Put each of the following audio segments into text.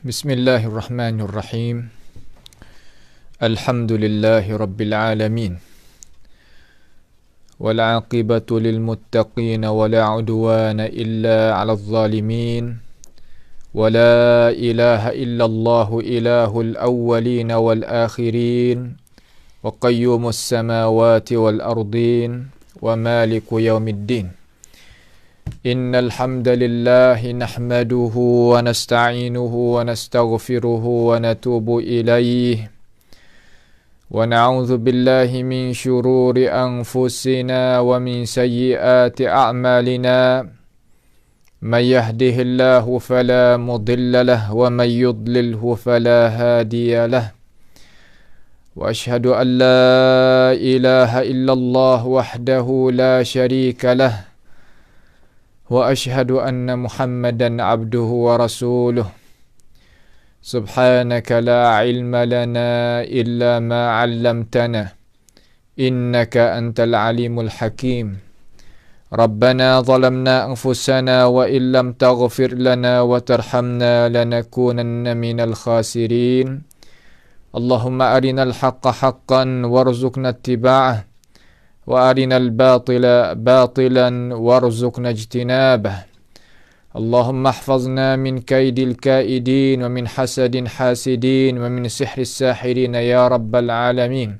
Bismillahirrahmanirrahim. Alhamdulillahi rabbil alamin. Wal 'aqibatu lil muttaqin wa la 'udwana illa 'alal zalimin. Wa la ilaha illallahu ilahul awwalin wal akhirin. Wa qayyumus samawati wal ardin wa maliku yaumiddin. Innal hamdalillahi nahmaduhu wa nasta'inuhu wa nastaghfiruhu wa natubu ilayhi wa na'udzu billahi min shururi anfusina wa min sayyiati a'malina may yahdihillahu fala mudilla lahu wa may yudlilhu fala hadiya lahu wa ashhadu an la ilaha illallah wahdahu la syarika lahu wa ashhadu anna Muhammadan abduhu wa rasuluh. Subhanaka la ilma lana illa ma 'allamtana innaka antal alimul hakim. Rabbana zalamna anfusana wa illam taghfir lana wa tarhamna lanakunanna minal khasirin. Allahumma arinal haqqa haqqan warzuqna ittiba'ah wa arinal batila batilan warzuqna ijtinabah. Allahumma ihfazna min kaidil kaidin wa min hasadin hasidin wa min sihris sahirin ya rabbal alamin.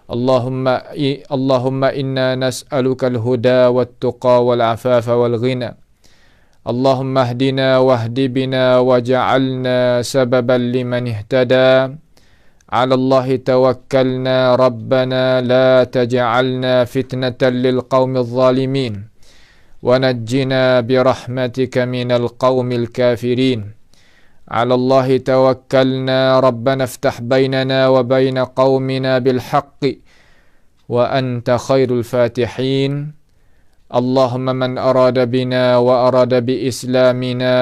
Allahumma inna nas'aluka al-huda wat-tuqa wal-afafa wal-ghina. Allahumma hdina wahdi bina waj'alna sababan liman ihtada. على الله توكلنا ربنا لا تجعلنا فتنة للقوم الظالمين ونجنا برحمتك من القوم الكافرين. على الله توكلنا ربنا افتح بيننا وبين قومنا بالحق وأنت خير الفاتحين. اللهم من أراد بنا وأراد بإسلامنا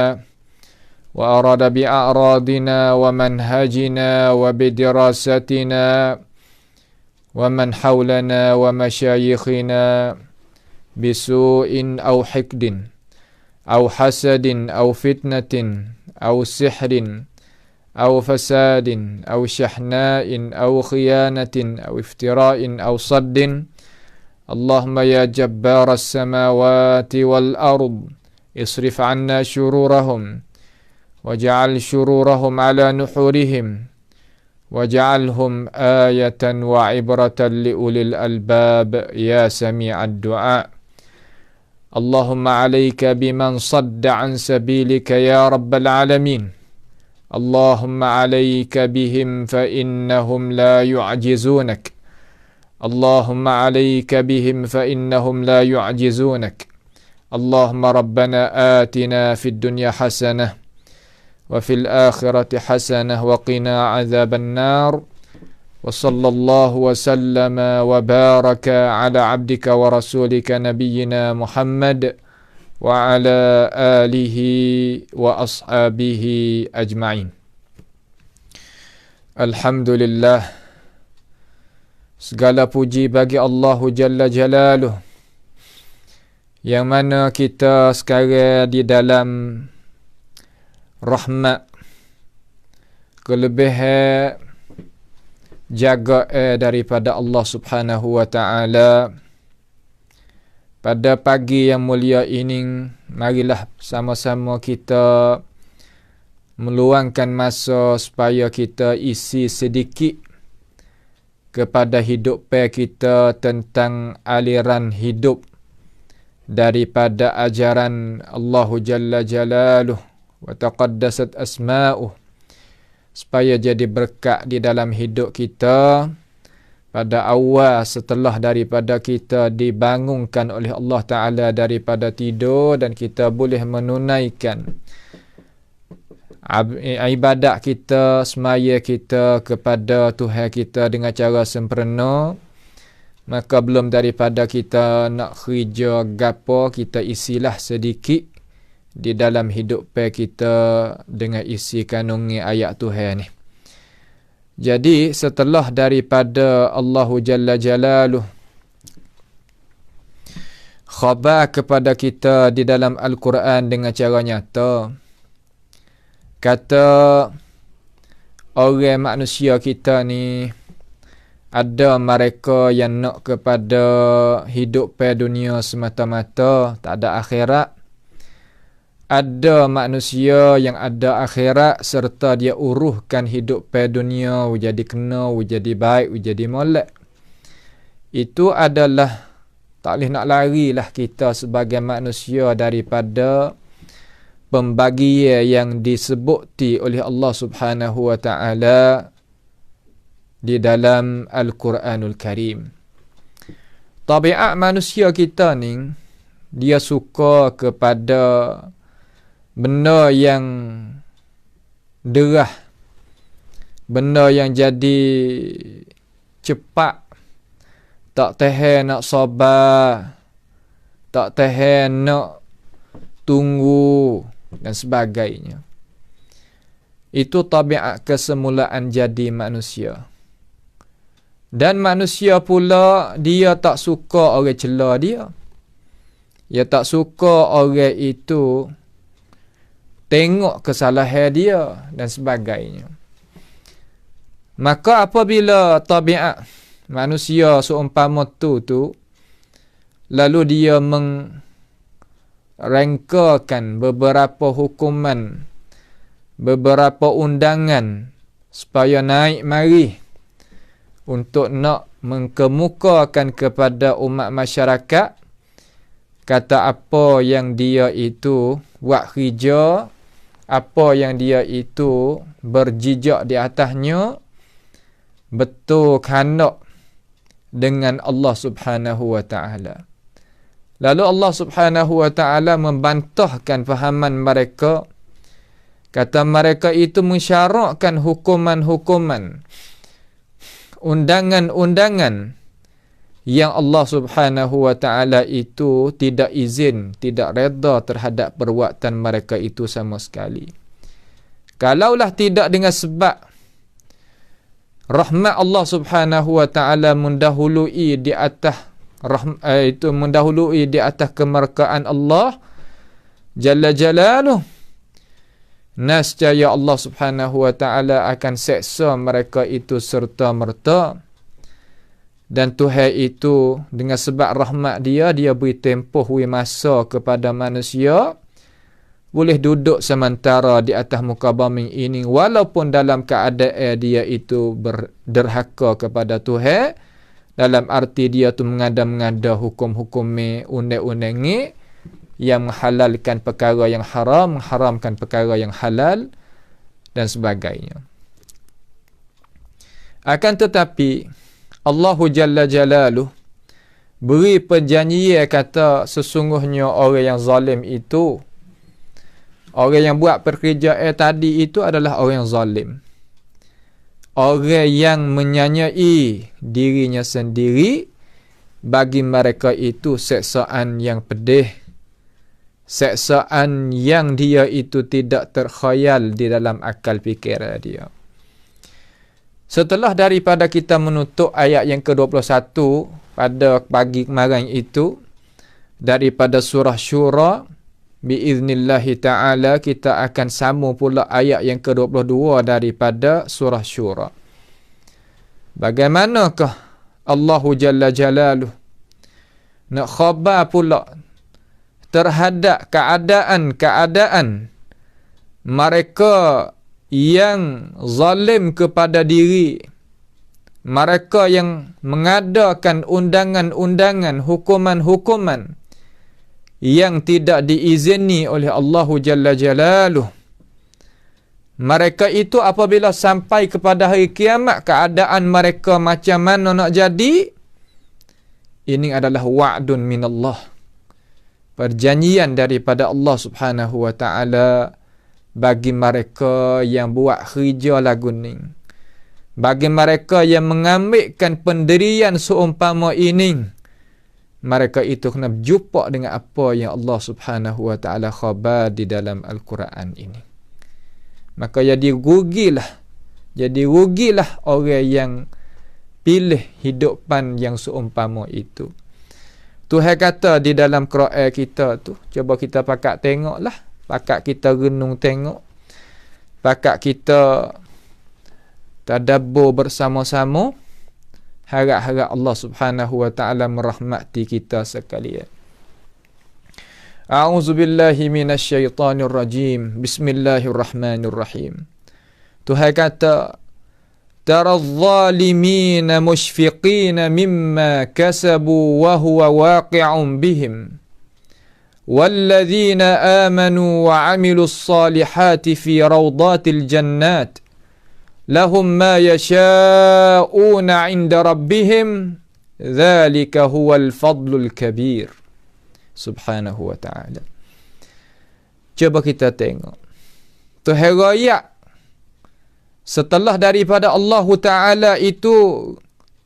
وأراد بأعراضنا ومنهجنا وبدراستنا ومن حولنا ومشايخنا بسوء أو حقد أو حسد أو فتنة أو سحر أو فساد أو شحناء أو خيانة أو افتراء أو صد. اللهم يا جبار السماوات والأرض اصرف عنا شرورهم وجعل شرورهم على نحورهم وجعلهم آية وعبرة لأولي الألباب يا سميع الدعاء. اللهم عليك بمن صد عن سبيلك يا رب العالمين. اللهم عليك بهم فإنهم لا يعجزونك. اللهم عليك بهم فإنهم لا يعجزونك. اللهم ربنا آتنا في الدنيا حسنة وفي الآخرة حسنة وقنا عذاب النار. وصلى الله وسلم وبارك على عبدك ورسولك نبينا محمد وعلى آله وأصحابه أجمعين. Alhamdulillah, segala puji bagi Allah Jalla Jalaluh, yang mana kita sekarang di dalam rahmat, kelebihan jaga daripada Allah Subhanahu wa taala. Pada pagi yang mulia ini, marilah sama-sama kita meluangkan masa supaya kita isi sedikit kepada hidup kita tentang aliran hidup daripada ajaran Allah Jalla Jalaluh wa taqaddasat asma'uh, supaya jadi berkat di dalam hidup kita pada awal setelah daripada kita dibangunkan oleh Allah Ta'ala daripada tidur, dan kita boleh menunaikan ibadat kita, semaya kita kepada Tuhan kita dengan cara sempurna. Maka belum daripada kita nak kerja gapo, kita isilah sedikit di dalam hidup kita dengan isi kandungan ayat Tuhan ni. Jadi setelah daripada Allah Jalla Jalaluh khabar kepada kita di dalam Al-Quran dengan cara nyata, kata orang manusia kita ni ada mereka yang nak kepada hidup pada dunia semata-mata, tak ada akhirat. Ada manusia yang ada akhirat serta dia uruhkan hidup pada dunia, jadi kena, jadi baik, jadi molek. Itu adalah tak boleh nak larilah kita sebagai manusia daripada pembagian yang disebuti oleh Allah Subhanahu wa taala di dalam Al-Quranul Karim. Tabiat manusia kita ni, dia suka kepada benda yang derah, benda yang jadi cepat, tak tahan nak sabar, tak tahan nak tunggu dan sebagainya. Itu tabiat kesemulaan jadi manusia. Dan manusia pula, dia tak suka orang cela dia. Dia tak suka orang itu tengok kesalahan dia dan sebagainya. Maka apabila tabiat manusia seumpama tu lalu dia merengkakan beberapa hukuman, beberapa undangan supaya naik mari untuk nak mengkemukakan kepada umat masyarakat, kata apa yang dia itu buat kerja, apa yang dia itu berjijak di atasnya, betul kehendak dengan Allah Subhanahu wa ta'ala. Lalu Allah Subhanahu wa ta'ala membantahkan fahaman mereka, kata mereka itu mensyarakkan hukuman-hukuman, undangan-undangan yang Allah Subhanahu wa ta'ala itu tidak izin, tidak reda terhadap perbuatan mereka itu sama sekali. Kalaulah tidak dengan sebab rahmat Allah Subhanahu wa ta'ala mendahului di atas mendahului di atas kemerkaan Allah Jalla Jalaluh, nescaya Allah Subhanahu wa ta'ala akan seksa mereka itu serta merta. Dan Tuhan itu dengan sebab rahmat dia, dia beri tempoh masa kepada manusia boleh duduk sementara di atas muka bumi ini, walaupun dalam keadaan dia itu berderhaka kepada Tuhan, dalam arti dia tu mengada-mengada hukum-hukum undang-undang yang menghalalkan perkara yang haram, mengharamkan perkara yang halal dan sebagainya. Akan tetapi Allah Jalla Jalaluh beri perjanjian, kata sesungguhnya orang yang zalim itu, orang yang buat pekerjaan tadi itu adalah orang yang zalim. Orang yang menyanyai dirinya sendiri, bagi mereka itu seksaan yang pedih, seksaan yang dia itu tidak terkhayal di dalam akal fikiran dia. Setelah daripada kita menutup ayat yang ke-21 pada pagi kemarin itu daripada surah Syura, biiznillahi ta'ala kita akan sambung pula ayat yang ke-22 daripada surah Syura. Bagaimanakah Allahu Jalla Jalaluh nak khabar pula terhadap keadaan-keadaan mereka yang zalim kepada diri, mereka yang mengadakan undangan-undangan, hukuman-hukuman yang tidak diizini oleh Allahu Jalla Jalaluh. Mereka itu apabila sampai kepada hari kiamat, keadaan mereka macam mana nak jadi? Ini adalah wa'dun minallah, perjanjian daripada Allah Subhanahu wa ta'ala bagi mereka yang buat kerja lagu ni, bagi mereka yang mengambilkan pendirian seumpama ini. Mereka itu kena berjumpa dengan apa yang Allah Subhanahu wa ta'ala khabar di dalam Al-Quran ini. Maka jadi rugilah orang yang pilih hidupan yang seumpama itu. Tuhan kata di dalam Quran kita tu, cuba kita pakat tengoklah, pakat kita renung tengok. pakat kita tadabbur bersama-sama, harap-harap Allah Subhanahu wa taala merahmati kita sekalian. A'udzubillahi minasyaitonir rajim. Bismillahirrahmanirrahim. Tuhan kata, taradh-dhalimina mushfiqina mimma kasabu wa huwa waqi'un bihim. Walladzina amanu wa 'amilus salihati fi rawdatil jannat. Lahum ma yasha'una 'inda rabbihim. Dzalika huwal fadlul kabir. Subhanahu wa ta'ala. Cuba kita tengok. Tuhan raya setelah daripada Allah Ta'ala itu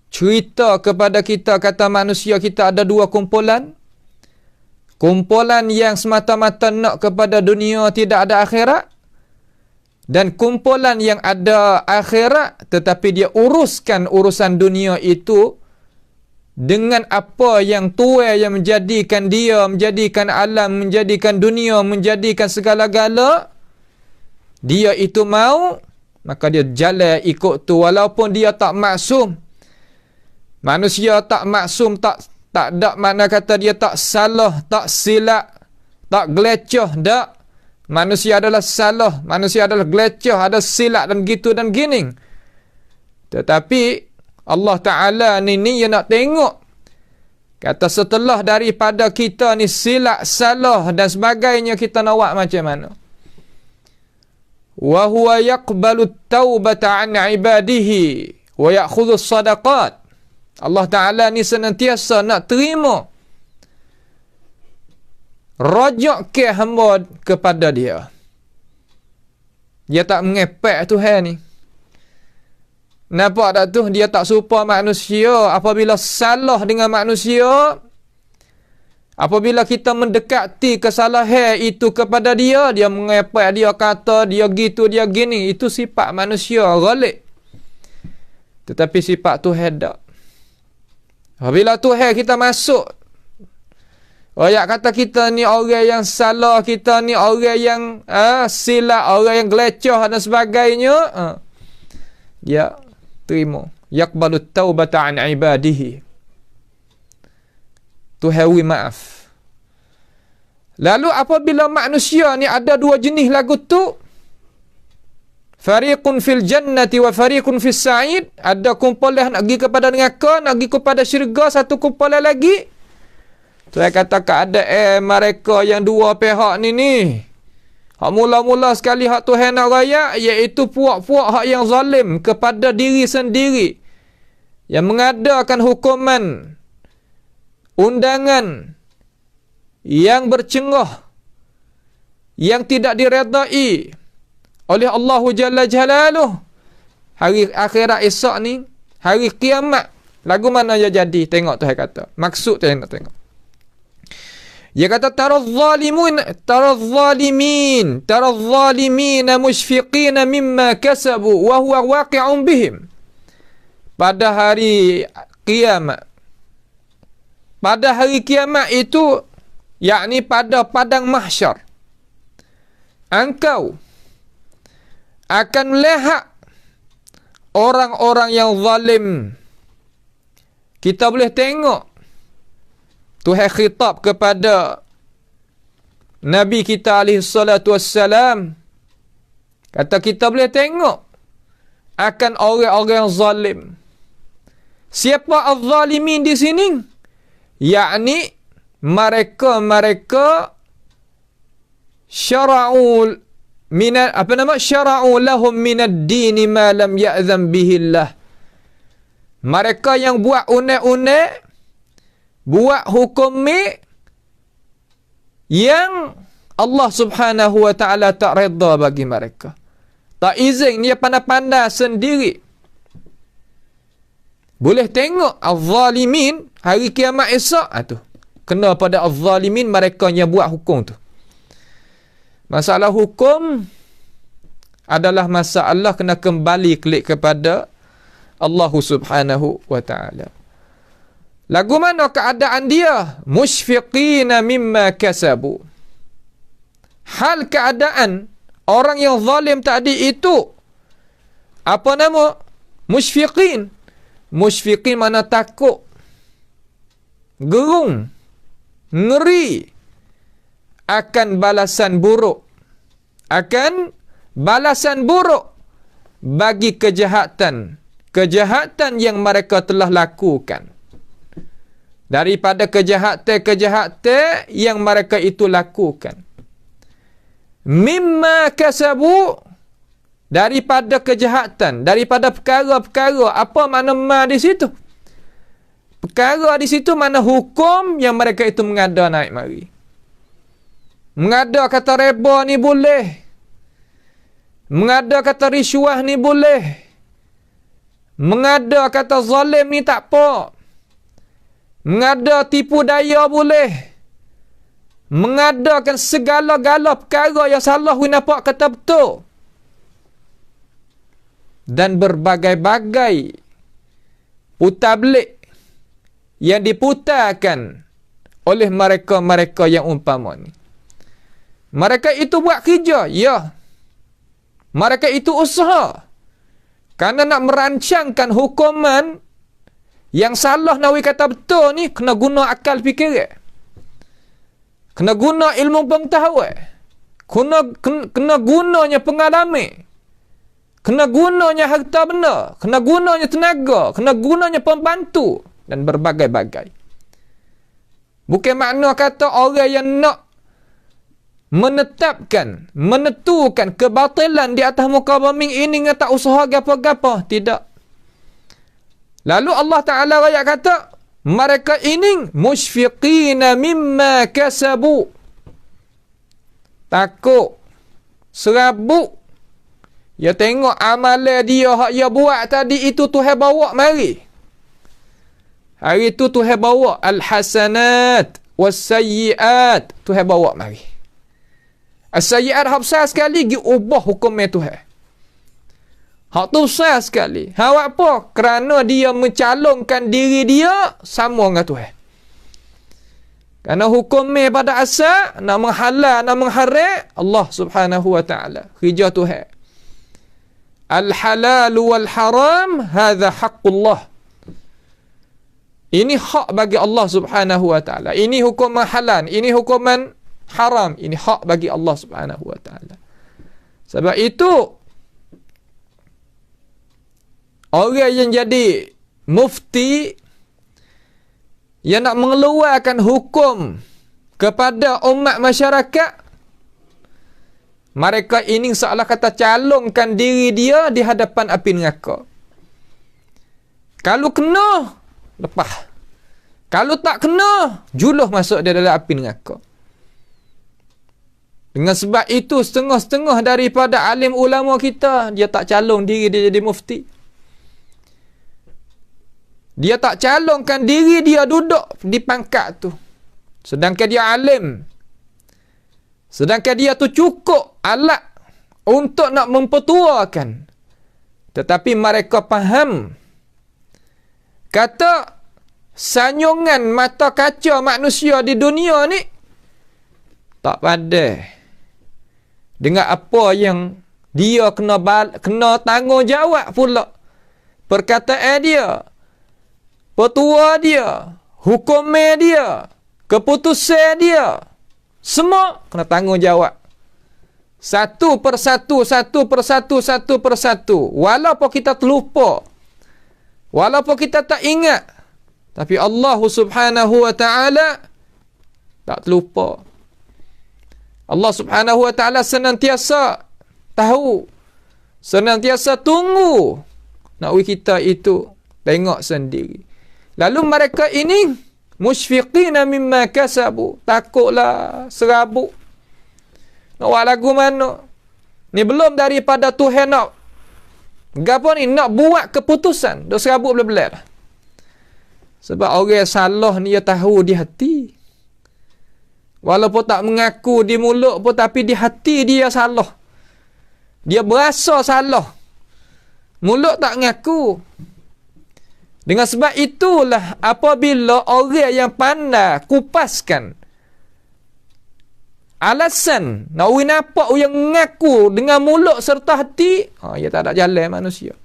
cerita kepada kita, kata manusia kita ada dua kumpulan. Kumpulan yang semata-mata nak kepada dunia, tidak ada akhirat. Dan kumpulan yang ada akhirat tetapi dia uruskan urusan dunia itu dengan apa yang tua yang menjadikan dia, menjadikan alam, menjadikan dunia, menjadikan segala-gala. Dia itu mau, maka dia jalan ikut tu walaupun dia tak maksum. Manusia tak maksum, tak ada makna kata dia tak salah, tak silap, tak geleceh, tak. Manusia adalah salah, manusia adalah geleceh, ada silap dan gitu dan gini. Tetapi Allah Ta'ala ni dia nak tengok. Kata setelah daripada kita ni silap, salah dan sebagainya, kita nak buat macam mana? Wa huwa yaqbalu at-taubata 'an 'ibadihi wa ya'khudhu as-sadaqat. Allah Ta'ala ni senantiasa nak terima rajak ke hamba kepada dia. Dia tak mengepek Tuhan ni. Nampak tak tu? Dia tak serupa manusia. Apabila salah dengan manusia, apabila kita mendekati kesalahan itu kepada dia, dia mengepek, dia kata, dia gitu, dia gini. Itu sifat manusia, ghalib. Tetapi sifat Tuhan tak. Apabila Tuhan kita masuk, rakyat kata kita ni orang yang salah, kita ni orang yang silap, orang yang geleceh dan sebagainya, dia terima. Yaqbalu taubata an ibadihi. Tuhan maaf. Lalu apabila manusia ni ada dua jenis lagu tu, fariqun fil jannati wa fariqun fis sa'id, ada kumpulan nak pergi kepada neraka, nak pergi kepada syurga, satu kumpulan lagi. Tuhan kata keadaan mereka yang dua pihak ni. Hak mula-mula sekali hak Tuhan nak raya, iaitu puak-puak hak yang zalim kepada diri sendiri, yang mengadakan hukuman, undangan yang bercengah, yang tidak diredai oleh Allah Jalla Jalaluh. Hari akhirat esok ni, hari kiamat, lagu mana dia jadi? Tengok Tuhan kata. Maksud Tuhan nak tengok. Dia kata taradh-dhalimin mushfiqina mimma kasabu wa huwa waqi'un bihim. Pada hari kiamat. Pada hari kiamat itu, yakni pada padang mahsyar, engkau akan melihat orang-orang yang zalim. Kita boleh tengok Tuhan khitab kepada Nabi kita alaihi salatu wassalam. Kata kita boleh tengok akan orang-orang yang zalim. Siapa az-zalimin di sini? Yakni mereka syara'u syara'u lahum minad din ma lam ya'zam bihi Allah. Mereka yang buat unek-unek, buat hukum yang Allah Subhanahu wa ta'ala tak redha bagi mereka. Tak izin, dia pandai-pandai sendiri. Boleh tengok az-zalimin hari kiamat esok tu. Kena pada az-zalimin, mereka yang buat hukum tu. Masalah hukum adalah masalah kena kembali klik kepada Allah Subhanahu wa ta'ala. Lagu mana keadaan dia? Mushfiqina mimma kasabu. Hal keadaan Orang yang zalim tadi itu apa nama? Musyfiqin. Musyfiqin mana takut, gerung, ngeri akan balasan buruk. Akan balasan buruk bagi kejahatan yang mereka telah lakukan. Daripada kejahatan yang mereka itu lakukan. Mimma kasabu, daripada kejahatan, daripada perkara-perkara. Apa makna ma di situ? Perkara di situ mana hukum yang mereka itu mengada naik mari. Mengada kata reba ni boleh. Mengada kata riswah ni boleh. Mengada kata zalim ni tak apa. Mengada tipu daya boleh. Mengadakan segala-gala perkara yang salah winapak kata betul. Dan berbagai-bagai putar belik yang diputarkan oleh mereka-mereka yang umpama ni. Mereka itu buat kerja, ya. Mereka itu usaha. Kerana nak merancangkan hukuman yang salah nawi kata betul ni, kena guna akal fikiran. Kena guna ilmu pengetahuan. Kena gunanya pengalaman. Kena gunanya harta benda. Kena gunanya tenaga. Kena gunanya pembantu. Dan berbagai-bagai. Bukan makna kata orang yang nak menentukan kebatilan di atas muka bumi ini tak usaha gapa-gapa. Tidak. Lalu Allah Ta'ala ayat kata, mereka ini musyfiqina mimma kasabu. Takut, serabut. Ya tengok amalan dia hak dia buat tadi itu Tuhan bawa mari. Hari itu Tuhan bawa al-hasanat was-sayyiat. Tuhan bawa mari. As-sayyiat hak besar sekali gi ubah hukumnya Tuhan. Hak tu besar sekali. Hak apa? Kerana dia mencalonkan diri dia sama dengan Tuhan. Kerana hukumnya pada asal nak menghalal, nak mengharam Allah Subhanahu wa taala. Kerja Tuhan. Al-halal wal haram hadza haqqullah. Ini hak bagi Allah Subhanahu wa taala. Ini hukuman halal, ini hukuman haram, ini hak bagi Allah Subhanahu wa taala. Sebab itu orang yang jadi mufti yang nak mengeluarkan hukum kepada umat masyarakat, mereka ini seolah kata calonkan diri dia di hadapan api neraka. Kalau kena, lepas. Kalau tak kena, juluh masuk dia dalam api neraka. Dengan sebab itu, setengah-setengah daripada alim ulama kita, dia tak calon diri dia jadi mufti. Dia tak calonkan diri dia duduk di pangkat tu. Sedangkan dia alim. Sedangkan dia tu cukup alat untuk nak mempertuakan. Tetapi mereka faham. Kata sanyungan mata kaca manusia di dunia ni tak pada dengan apa yang dia kena tanggungjawab pula. Perkataan dia, petua dia, hukumnya dia, keputusan dia, semua kena tanggungjawab. Satu persatu. Walaupun kita terlupa, walaupun kita tak ingat, tapi Allah Subhanahu wa ta'ala tak terlupa. Allah Subhanahu wa ta'ala senantiasa tahu, senantiasa tunggu nak kita itu tengok sendiri. Lalu mereka ini musyfiqina mimma kasabu, takutlah, serabut. Nak buat lagu mana? Ni belum daripada Tuhan nak gapo ni, nak buat keputusan, dah serabut belah-belah dah. Sebab orang salah ni dia tahu di hati. Walaupun tak mengaku di mulut pun, tapi di hati dia salah. Dia berasa salah. Mulut tak mengaku. Dengan sebab itulah apabila orang yang pandai kupaskan alasan nak nampak yang mengaku dengan mulut serta hati, ia tak ada jalan manusia.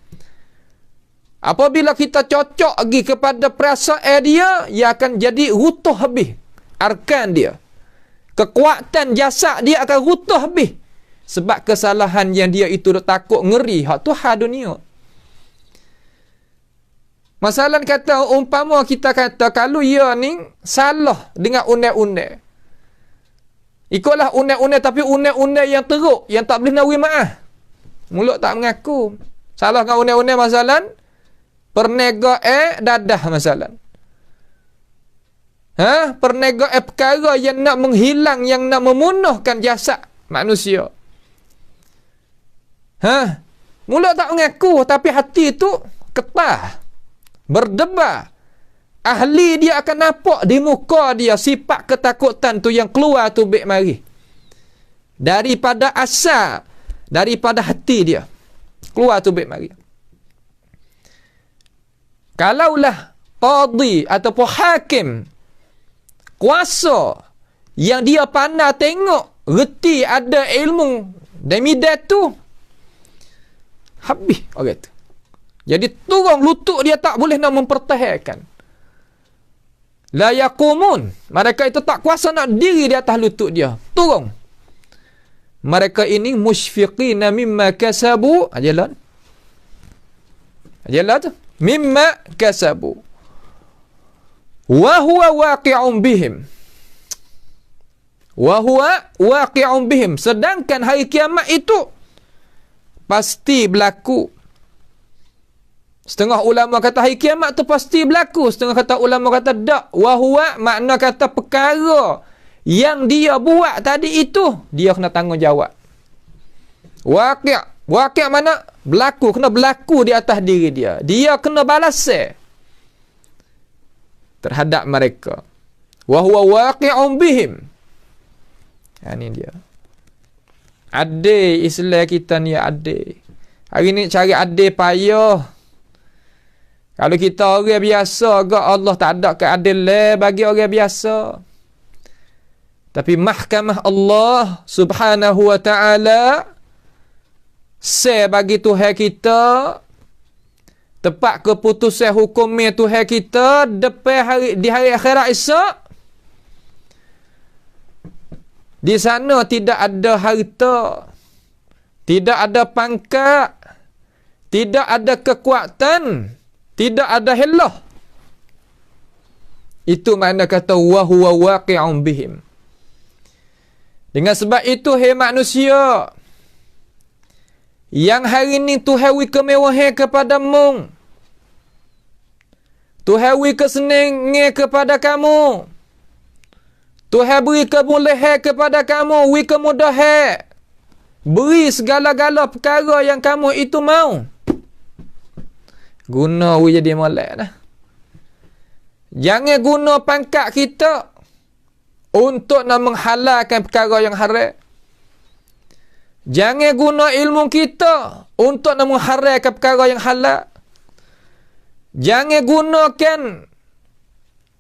Apabila kita cocok lagi kepada perasaan dia, ia akan jadi runtuh habis arkan dia. Kekuatan jasad dia akan runtuh habis sebab kesalahan yang dia itu takut ngeri hak Tuhan dunia. Masalah kata umpama kita kata kalau ia ni salah dengan undang-undang, ikutlah undang-undang tapi undang-undang yang teruk, yang tak boleh nawi maaf. Mulut tak mengaku. Salah dengan undang-undang masalah perniagaan dadah masalah. Perniagaan perkara yang nak menghilang, yang nak memunuhkan jasad manusia. Mulut tak mengaku tapi hati tu ketah, berdebar. Ahli dia akan nampak di muka dia sifat ketakutan tu yang keluar tu baik mari. Daripada asal, daripada hati dia. Keluar tu baik mari. Kalaulah qadi ataupun hakim, kuasa yang dia pandai tengok, reti ada ilmu demidat tu, habis orang tu. Jadi turun lutut dia tak boleh nak mempertahankan. La yaqumun. Mereka itu tak kuasa nak diri di atas lutut dia. Turun. Mereka ini musyfiqina mimma kasabu. Ajalan. Ajalan tu. Mimma kasabu. Wa huwa waqi'un bihim. Wa huwa waqi'un bihim. Sedangkan hari kiamat itu pasti berlaku. Setengah ulama kata hari kiamat tu pasti berlaku. Setengah kata ulama kata tak. Wahuwa makna kata perkara yang dia buat tadi itu, dia kena tanggungjawab. Waqi'. Waqi' mana? Berlaku. Kena berlaku di atas diri dia. Dia kena balas terhadap mereka. Wahuwa waqi'un bihim. Ini dia. Adil Islam kita ni adil. Hari ni cari adil payah. Kalau kita orang biasa ke, Allah tak ada keadilan bagi orang biasa. Tapi mahkamah Allah subhanahu wa ta'ala bagi Tuhan kita, tepat keputusan hukumnya Tuhan kita di hari akhirat esok. Di sana tidak ada harta, tidak ada pangkat, tidak ada kekuatan, tidak ada helah. Itu makna kata wa huwa waqi'un bihim. Dengan sebab itu, hai manusia, yang hari ni Tuhan wi kemewahan kepada mung, Tuhan wi kesenangan kepada kamu, Tuhan beri kebolehan kepada kamu, wi kemudahan, beri segala-gala perkara yang kamu itu mau. Guna we jadi molek dah. Jangan guna pangkat kita untuk nak menghalalkan perkara yang haram. Jangan guna ilmu kita untuk nak mengharamkan perkara yang halal. Jangan gunakan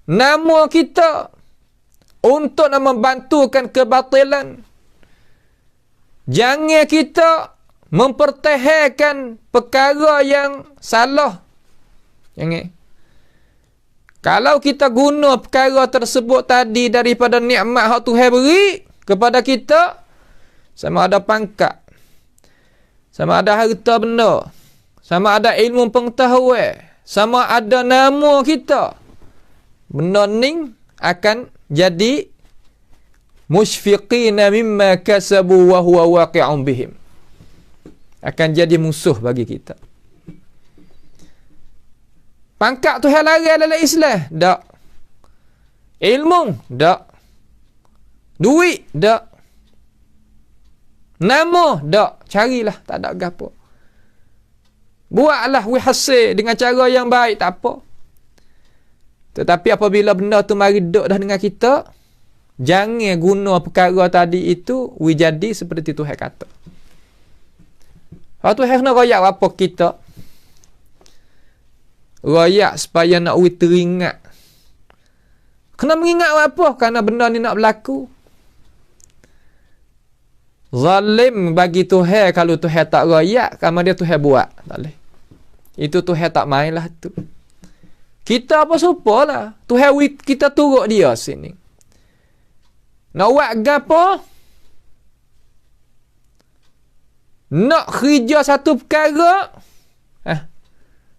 nama kita untuk nak membantukan kebatilan. Jangan kita mempertahankan perkara yang salah. Jangan. Kalau kita guna perkara tersebut tadi daripada nikmat hak Tuhan beri kepada kita, sama ada pangkat, sama ada harta benda, sama ada ilmu pengetahuan, sama ada nama kita, benda ni akan jadi musyfiqina mimma kasabu wa huwa waqi'un bihim. Akan jadi musuh bagi kita. Pangkat tu halal dalam Islam? Tak. Ilmu? Tak. Duit? Tak. Nama? Tak. Carilah, tak ada gapo. Buatlah wihasir dengan cara yang baik, tak apa. Tetapi apabila benda tu mari duduk dah dengan kita, jangan guna perkara tadi itu jadi seperti Tuhan kata. Kalau Tuhan nak royak apa kita? Royak supaya nak teringat. Kena mengingat apa? Kerana benda ni nak berlaku. Zalim bagi Tuhan kalau Tuhan tak royak, kalau dia Tuhan buat. Tak boleh. Itu Tuhan tak main lah tu. Kita apa serupa lah. Tuhan kita turut dia sini. Nak buat gapo? Nak kerja satu perkara,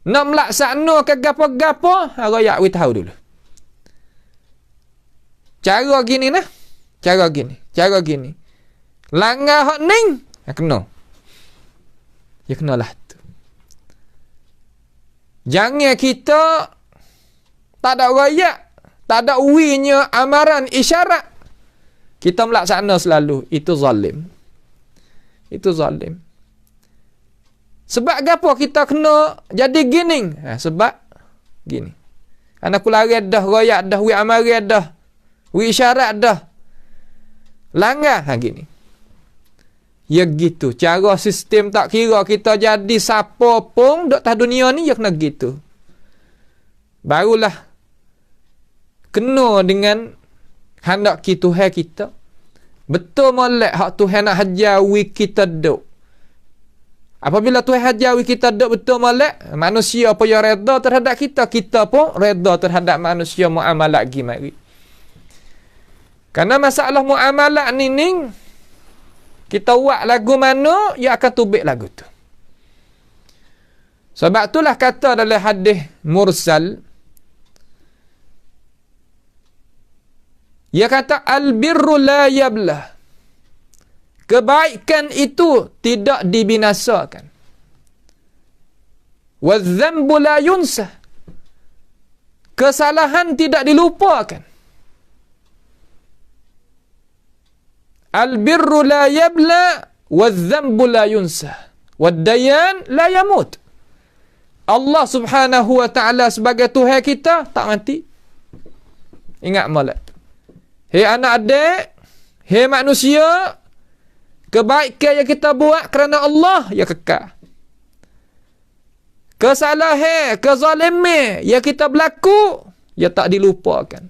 nak melaksanakan gapo-gapo, royak we tahu dulu. Cara gini nah. Cara gini. Langgar hak ning, kena. Ya kenalah tu. Jangan kita tak ada royak, tak ada uinya amaran isyarat. Kita melaksana selalu, itu zalim. Itu zalim. Sebab apa kita kena jadi gini? Sebab gini. Anak aku lari dah, royak dah, wi amari dah, wi isyarat dah. Langgar gini. Ya gitu. Cara sistem tak kira kita jadi siapa pun dok atas dunia ni, ya kena gitu. Barulah kena dengan hendak Tuhan kita. Betul molek hak Tuhan nak hajawi kita duk. Apabila Tuhan hajawi kita duk betul molek, manusia apa yang reda terhadap kita, kita pun reda terhadap manusia muamalat gi mari. Karena masalah muamalat ni kita buat lagu mana, ia akan tubik lagu tu. Sebab itulah kata dalam hadis mursal, ia kata al-birru la yablah. Kebaikan itu tidak dibinasakan. Wadh-dhanbu la yunsah. Kesalahan tidak dilupakan. Al-birru la yabla wadh-dhanbu la yunsah. Wad-dayan la yamut. Allah Subhanahu wa taala sebagai Tuhan kita tak mati. Ingat molek. Hei anak adik, hei manusia, kebaikan yang kita buat kerana Allah, ya kekal. Kesalahan, kezaliman yang kita berlaku, ya tak dilupakan.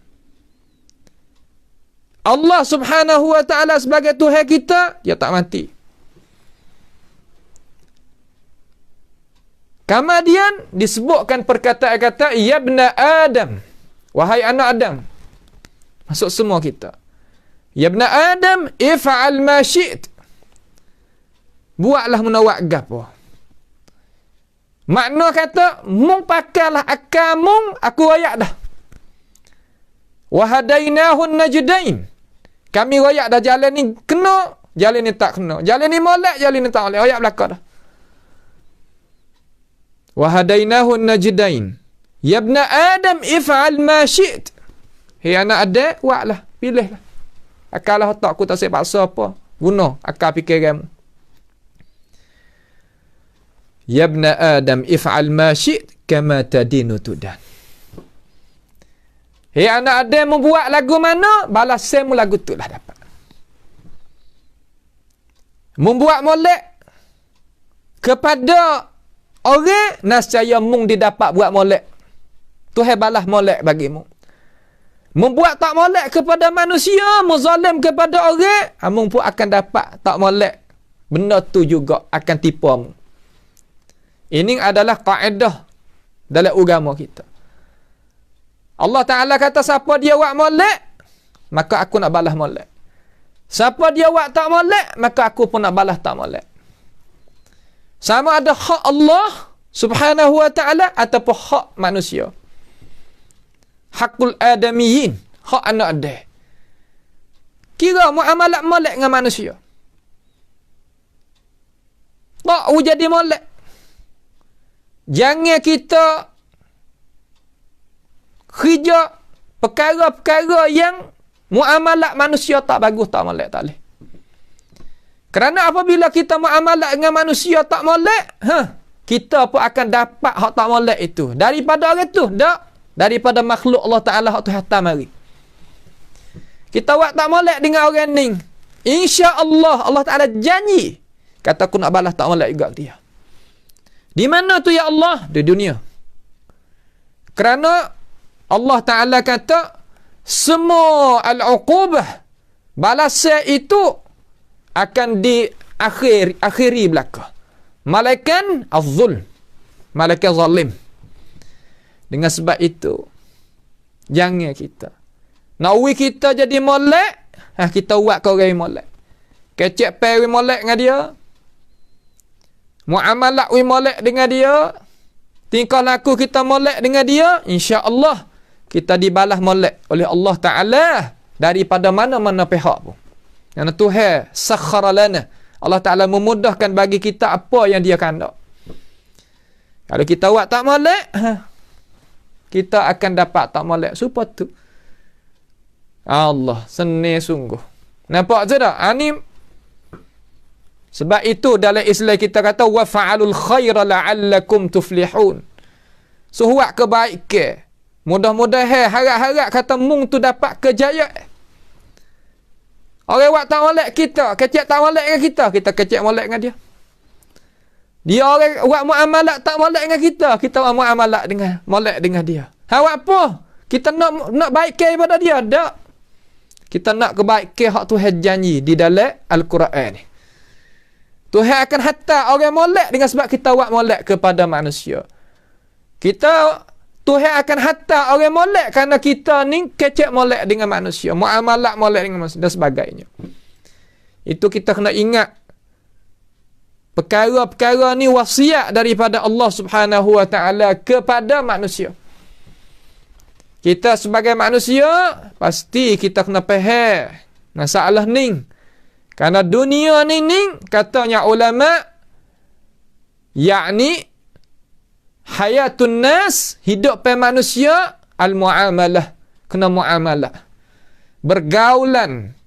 Allah Subhanahu wa taala sebagai Tuhan kita, ya tak mati. Kemudian disebutkan perkataan kata ya ibna Adam, wahai anak Adam. Masuk semua kita. Ya ibna Adam, if'al ma syi't. Buatlah menawak gapo. Makna kata, mung pakailah akal mung, aku royak dah. Wa hadainahu najdain. Kami royak dah, jalan ni kena, jalan ni tak kena. Jalan ni molek, jalan ni tak molek. Royak belakang dah. Wa hadainahu najdain. Ya ibna Adam, if'al ma syi't. Hei anak adik, buatlah, pilihlah. Akallah otak aku tak saya paksa apa. Guna akal fikiranmu. Ya ibna Adam, if'al ma syi't kama tadinu tudan. Hei anak Adam, membuat lagu mana, balasanmu lagu tu lah dapat. Membuat molek kepada orang, nascaya mung didapat buat molek. Tuhan balas molek bagimu. Membuat tak molek kepada manusia, muzalim kepada orang, mung pun akan dapat tak molek. Benda tu juga akan tipumu. Ini adalah kaedah dalam agama kita. Allah Ta'ala kata, siapa dia buat molek, maka aku nak balas molek. Siapa dia buat tak molek, maka aku pun nak balas tak molek. Sama ada hak Allah Subhanahu wa Ta'ala ataupun hak manusia. Hakul adamiyin, hak anak adik. Kira muamalat molek dengan manusia. Tak jadi molek. Jangan kita kerja perkara-perkara yang muamalat manusia tak bagus, tak molek, tak boleh. Kerana apabila kita muamalat dengan manusia tak molek, kita pun akan dapat hak tak molek itu. Daripada orang tu, tak. Daripada makhluk Allah Ta'ala hak tu hatam mari. Kita buat tak molek dengan orang ni, insya-Allah Allah Ta'ala janji, kata aku nak balas tak molek juga dia. Di mana tu ya Allah? Di dunia. Kerana Allah Ta'ala kata semua al-uqubah, balasan itu akan akhiri belaka. Malaikat az-zulm, malaikat zalim. Dengan sebab itu, jangan kita nak kita jadi molek, kita buat kau orang molek. Kecek peri molek dengan dia, muamalah wi molek dengan dia, tingkah laku kita molek dengan dia, insya-Allah kita dibalas molek oleh Allah Taala daripada mana-mana pihak pun. Yang Tuhan sakhara lana, Allah Taala memudahkan bagi kita apa yang dia kehendak. Kalau kita buat tak molek, kita akan dapat tak molek supaya tu. Allah senang sungguh. Nampak je tak? Ni sebab itu dalam Islam kita kata wa fa'alul khaira la'allakum tuflihun. So buat kebaikan. Mudah-mudahan harap-harap kata mung tu dapat kejayaan. Orang buat tak molek kita, kecek tak molek dengan kita kecek molek dengan dia. Dia orang buat muamalat tak molek dengan kita buat muamalat dengan molek dengan dia. Buat apa? Kita nak baikkan daripada dia, tak? Kita nak kebaikan hak Tuhan janji di dalam Al-Quran ni. Tuhan akan hantar orang molek dengan sebab kita buat molek kepada manusia. Tuhan akan hantar orang molek kerana kita ni kecek molek dengan manusia, muamalat molek dengan manusia dan sebagainya. Itu kita kena ingat. Perkara-perkara ni wasiat daripada Allah Subhanahu wa taala kepada manusia. Kita sebagai manusia pasti kita kena faham masalah ni. Karena dunia ni katanya ulama, yakni hayatun nas, hidup manusia, al-muamalah, kena muamalah. Bergaulan.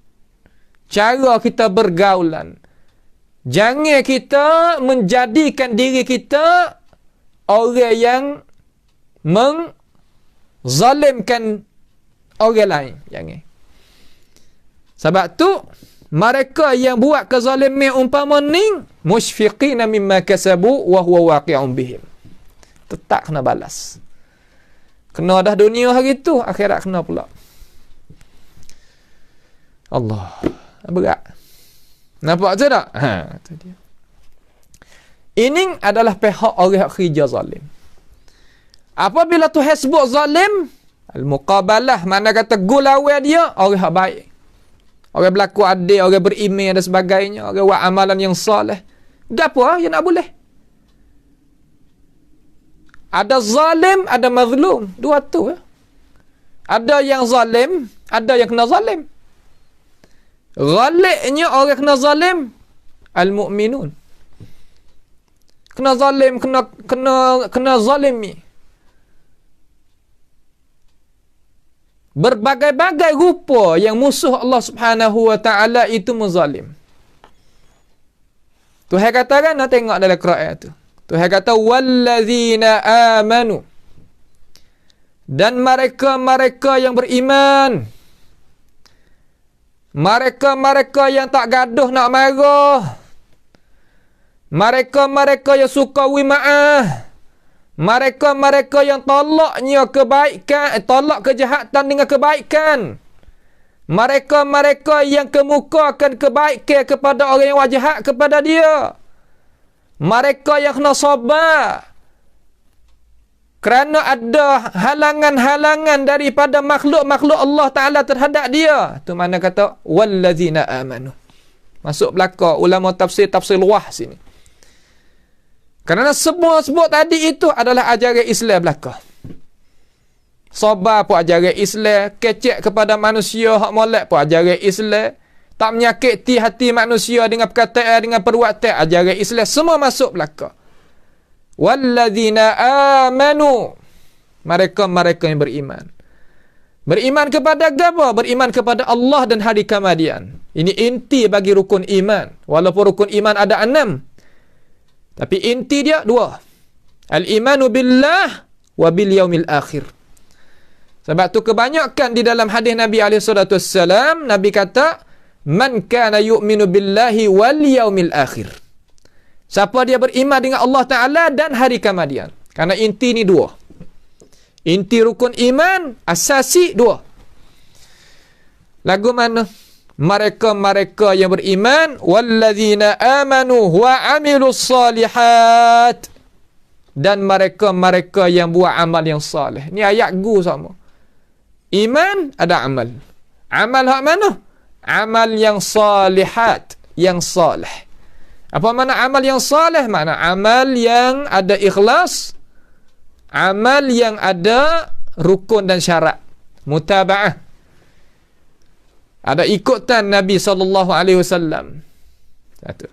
Cara kita bergaulan. Jangan kita menjadikan diri kita orang yang mengzalimkan orang lain. Jangan. Sebab tu mereka yang buat kezaliman umpama ni musyfiqina mimma kasabu wa huwa waqi'un bihim. Tetap kena balas. Kena dah dunia hari tu, akhirat kena pula. Allah. Berat. Nampak je tak? Tu dia. Ini adalah pihak orang kerja zalim. Apabila Tuhan sebut zalim, al-muqabalah, mana kata gulawai dia, orang yang baik. Orang berlaku adil, orang beriman dan sebagainya, orang buat amalan yang soleh. Gapo yang nak boleh? Ada zalim, ada mazlum. Dua tu. Ada yang zalim, ada yang kena zalim. Ghaliknya orang kena zalim, al-mu'minun. Kena zalim, kena zalimi. Berbagai-bagai rupa yang musuh Allah Subhanahu wa taala itu menzalim. Tuhan katakan, nak tengok dalam Quran tu. Tuhan kata wallazina amanu, dan mereka-mereka yang beriman, mereka-mereka yang tak gaduh nak marah, mereka-mereka yang suka wima'ah, mereka-mereka yang tolaknya kebaikan, tolak kejahatan dengan kebaikan, mereka-mereka yang kemukakan kebaikan kepada orang yang jahat kepada dia, mereka yang kena sabar kerana ada halangan-halangan daripada makhluk-makhluk Allah Ta'ala terhadap dia. Tu mana kata wallazina amanu. Masuk belakang ulama tafsir luah sini. Kerana semua sebut tadi itu adalah ajaran Islam belaka. Sabar pun ajaran Islam, kecek kepada manusia hak molek pun ajaran Islam, tak menyakiti hati manusia dengan perkataan, dengan perbuatan, ajaran Islam, semua masuk belaka. Wallazina amanu, mereka-mereka yang beriman. Beriman kepada apa? Beriman kepada Allah dan hari kemudian. Ini inti bagi rukun iman. Walaupun rukun iman ada 6, tapi inti dia 2. Al-imanu billah wa bil yaumil akhir. Sebab tu kebanyakan di dalam hadis Nabi SAW, Nabi kata, man kana yu'minu billahi wal yaumil akhir. Siapa dia beriman dengan Allah Ta'ala dan hari kemudian. Karena inti ni 2. Inti rukun iman, asasi 2. Lagu mana? mereka-mereka yang beriman, walladzina amanu wa amilus salihat, dan mereka-mereka yang buat amal yang salih. Ni ayat gu sama. Iman ada amal. Amal hak mana? Amal yang salihat, yang salih. Apa makna amal yang salih? Makna amal yang ada ikhlas, amal yang ada rukun dan syarat, mutaba'ah, ada ikutan Nabi SAW. Satu.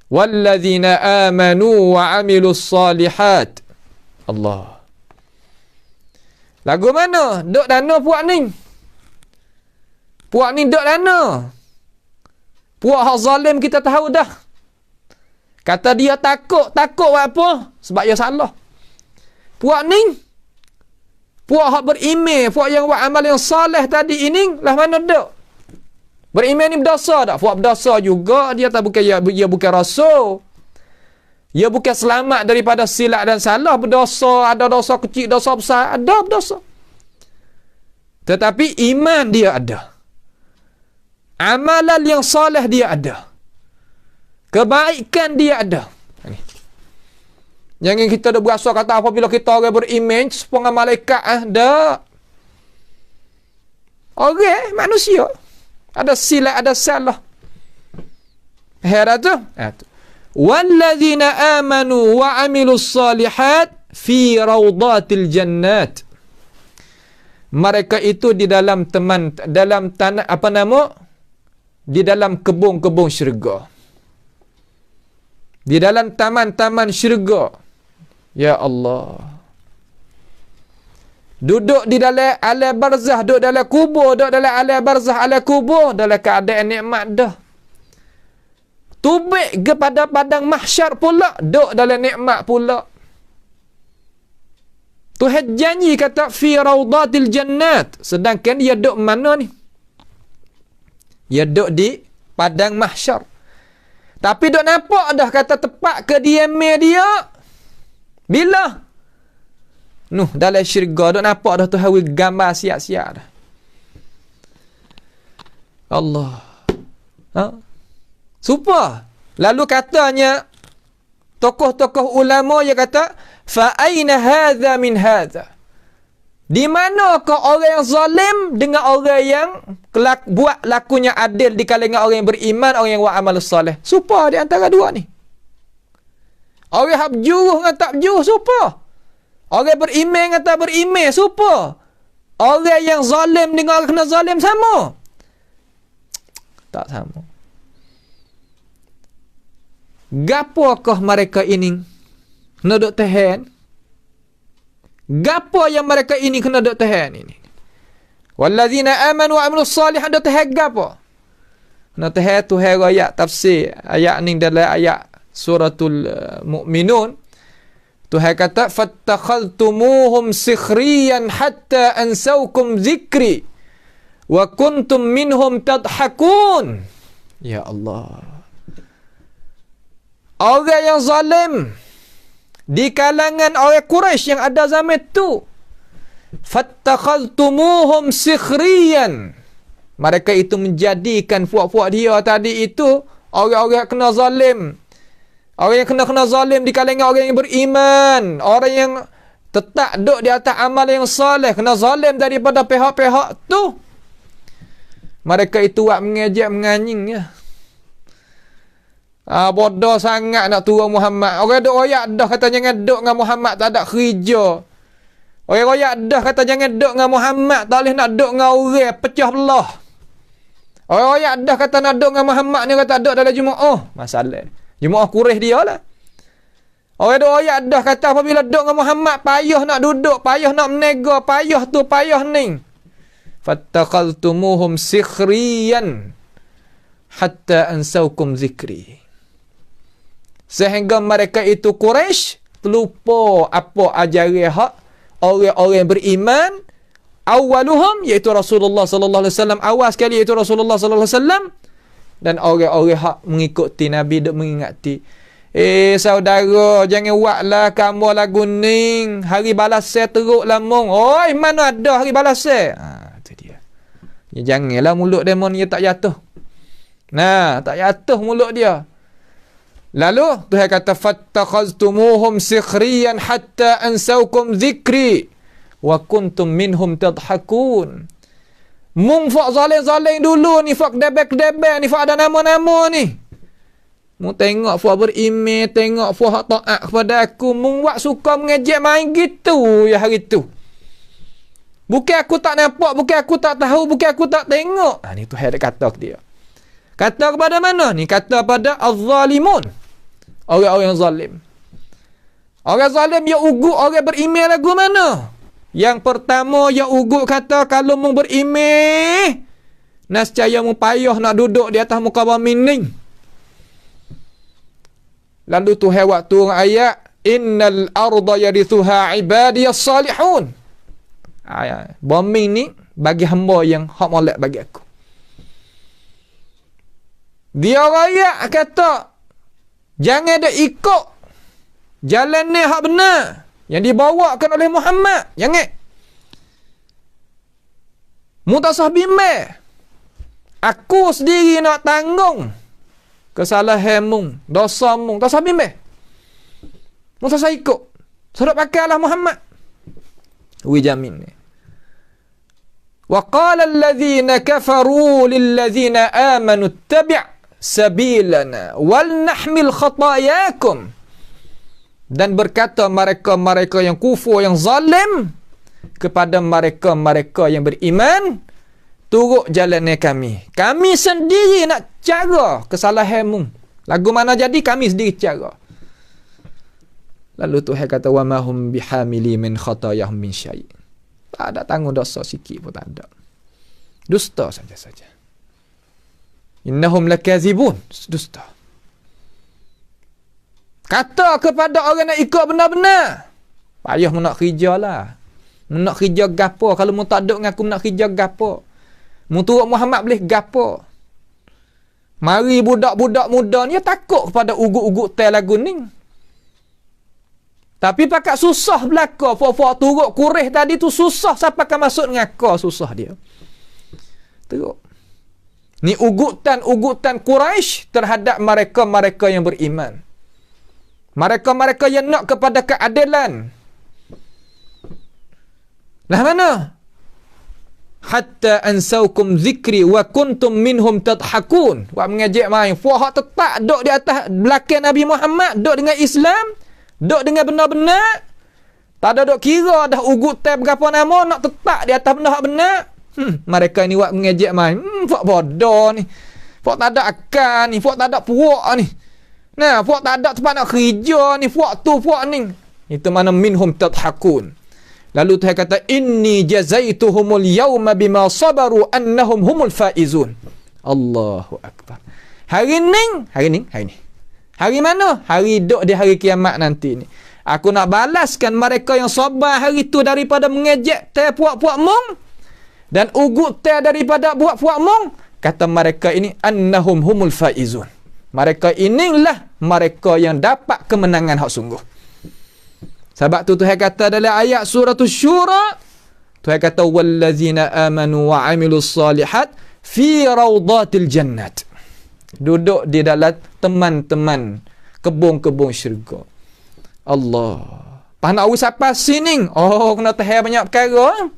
Walladzina amanu wa amilus salihat. Allah. Lagu mana? Duk dana puak ni. Puak ni duk dana. Puak hak zalim kita tahu dah. Kata dia takut buat apa? Sebab dia salah. Puak ni, puak hak berimeh, puak yang buat amal yang salih tadi ini, lah mana duk? Beriman ni berdosa tak? Puak berdosa juga, dia tak bukan dia bukan rasul. Dia bukan selamat daripada silap dan salah, berdosa, ada dosa kecil, dosa besar, ada berdosa. Tetapi iman dia ada. Amalan yang salih dia ada. Kebaikan dia ada. Jangan kita dah berasa kata apabila kita orang beriman sepengah malaikat dah. Orang manusia ada silap, ada salah. Herat tu. Walladzina amanu wa amilus salihat fi rawdatil jannat. Mereka itu di dalam dalam tanah apa nama? Di dalam kebun-kebun syurga. Di dalam taman-taman syurga. Ya Allah. Duduk di dalam alam barzah, duduk dalam kubur, duduk dalam alam barzah, alam kubur, dalam keadaan nikmat dah. Tubik kepada padang mahsyar pula, duduk dalam nikmat pula. Tuhan janji kata fi rawdatil jannat, sedangkan dia duduk mana ni? Dia duduk di padang mahsyar. Tapi duk nampak dah kata tepat kediaman dia. Bila? Nuh, dalam syurga duk nampak dah tu hawi gambar siap-siap dah. Allah. Supa. Lalu katanya tokoh-tokoh ulama dia kata, fa aina hadza min hadza? Di manakah orang yang zalim dengan orang yang buat lakunya adil di kalangan orang yang beriman, orang yang buat amal soleh? Supa di antara dua ni. Orang yang berjuruh dengan tak berjuruh, supa. Orang yang beriman dengan tak beriman, supa. Orang yang zalim dengan orang kena zalim, sama? Tak sama. Gapokah mereka ini kena duk tahan? Gapo yang mereka ini kena duk tahan ini? Walladzina amanu wa amilus salihat duk tahan gapo? Kena tahan tu ayat tafsir. Ayat ni dalam ayat suratul Mu'minun. Tuhan kata fattakhadtumuhum sikhriyan hatta ansawkum zikri wa kuntum minhum tadhakun. Ya Allah. Orang yang zalim di kalangan orang Quraisy yang ada zaman tu, fattakhadtumuhum sikhriyan, mereka itu menjadikan puak-puak dia tadi itu orang-orang kena zalim, orang yang kena zalim di kalangan orang yang beriman, orang yang tetap duduk di atas amal yang soleh, kena zalim daripada pihak-pihak tu. Mereka itu buat mengejek menganying ya. Bodoh sangat nak turun Muhammad. Orang duk royak dah kata jangan duk dengan Muhammad, tak ada kerja. Orang royak dah kata jangan duk dengan Muhammad, tak boleh nak duk dengan orang, pecah belah. Orang royak dah kata nak duk dengan Muhammad ni, kata duk dalam Jumaat. Masalah Jumaat Quraisy dia lah. Orang duk royak dah kata apabila duk dengan Muhammad payah nak duduk, payah nak menega, payah tu, payah ni. Fattakhadtumuhum sikhriyan hatta ansawkum zikri. Sehingga mereka itu Quraisy terlupa apa ajaran hak orang-orang beriman. Awaluhum iaitu Rasulullah sallallahu alaihi wasallam, awal sekali iaitu Rasulullah sallallahu alaihi wasallam, dan orang-orang hak mengikuti Nabi duk mengingati. Saudara, jangan buatlah kamu lagu ni, hari balas teruk lah mong. Oi, mana ada hari balas? Tu dia. Ya, janganlah mulut demon ni tak jatuh. Nah, tak jatuh mulut dia. Lalu Tuhan kata fattakhaztumuhum sikhriyan hatta ansaukum dzikri wa kuntum minhum tadhakun. Mung fak zalim-zalim dulu ni, fak debek-debek ni, fak ada nama-nama ni. Mu tengok fak berimej, tengok fak taat kepada aku, mung wak suka mengejek main gitu ya hari tu. Bukan aku tak nampak, bukan aku tak tahu, bukan aku tak tengok. Ni Tuhan ada kata ke dia. Kata kepada mana? Ni kata pada az-zalimun. Orang-orang zalim. Orang zalim ya ugut orang berimej lagu mana? Yang pertama ya ugut kata kalau mu berimej, nescaya mu payah nak duduk di atas muka bumi ni. Lalu Tuhan waktu ayat innal arda yarithuha ibadiyas salihun. Bumi ni bagi hamba yang hak molek bagi aku. Dia raya kata jangan ada ikut jalan ni hak benar yang dibawakan oleh Muhammad. Jangan. Mu tak sah bimbang. Aku sendiri nak tanggung kesalahan mung, dosa mung. Tak sah bimbang. Mu tak sah ikut. Suruh pakailah Muhammad. Wi jamin ni. Wa qala alladhina kafaru lilladhina amanu ittabi' sabilana wal nahmil khatayakum. Dan berkata mereka-mereka yang kufur, yang zalim kepada mereka-mereka yang beriman, turut jalannya kami. Kami sendiri nak cara kesalahanmu. Lagu mana jadi kami sendiri cara. Lalu Tuhan kata wa ma hum bihamili min khatayahum min syai'. Tak ada tanggung dosa sikit pun tak ada. Dusta saja-saja. Innahum lakazibun. Dusta. Kata kepada orang nak ikut benar-benar. Payah mu nak kerja lah. Mu nak kerja gapo. Kalau mu tak duduk dengan aku, mu nak kerja gapo. Mu turut Muhammad boleh gapo. Mari budak-budak muda ni takut kepada ugut-ugut tel lagu ni. Tapi pakat susah belaka. Fok-fok turut kurih tadi tu susah. Siapa akan masuk dengan kau? Susah dia. Teruk. Ni ugutan-ugutan Quraisy terhadap mereka-mereka yang beriman. Mereka-mereka yang nak kepada keadilan. Lah mana? Hatta ansaukum zikri wa kuntum minhum tadhakun. Wa mengajak main. Fok tetap duduk di atas belakang Nabi Muhammad. Duduk dengan Islam. Duk dengan benar-benar. Tak ada duk kira dah ugut tab berapa nama, nak tetap di atas benda hak benar. Mereka ni buat mengejek main. Fak bodoh ni. Fak tak ada akal ni. Fak tak ada puak ni. Nah, fak tak ada tempat nak kerja ni. Fak tu, fak ni. Itu mana minhum tadhakun. Lalu Tuhan kata inni jazaituhumul yawma bima sabaru annahum humul faizun. Allahu akbar. Hari ni. Hari mana? Hari duk di hari kiamat nanti ni. Aku nak balaskan mereka yang sabar hari tu daripada mengejek teh puak-puak mung dan ugut teh daripada puak-puak mung. Kata mereka ini annahum humul faizun. Mereka inilah mereka yang dapat kemenangan hak sungguh. Sebab tu Tuhan kata dalam ayat surah Syura, Tuhan kata wallazina amanu wa amilus salihat fi rawdatil jannat. Duduk di dalam teman-teman kebun-kebun syurga. Allah. Pas nak urus apa sini? Oh, kena tahan banyak perkara.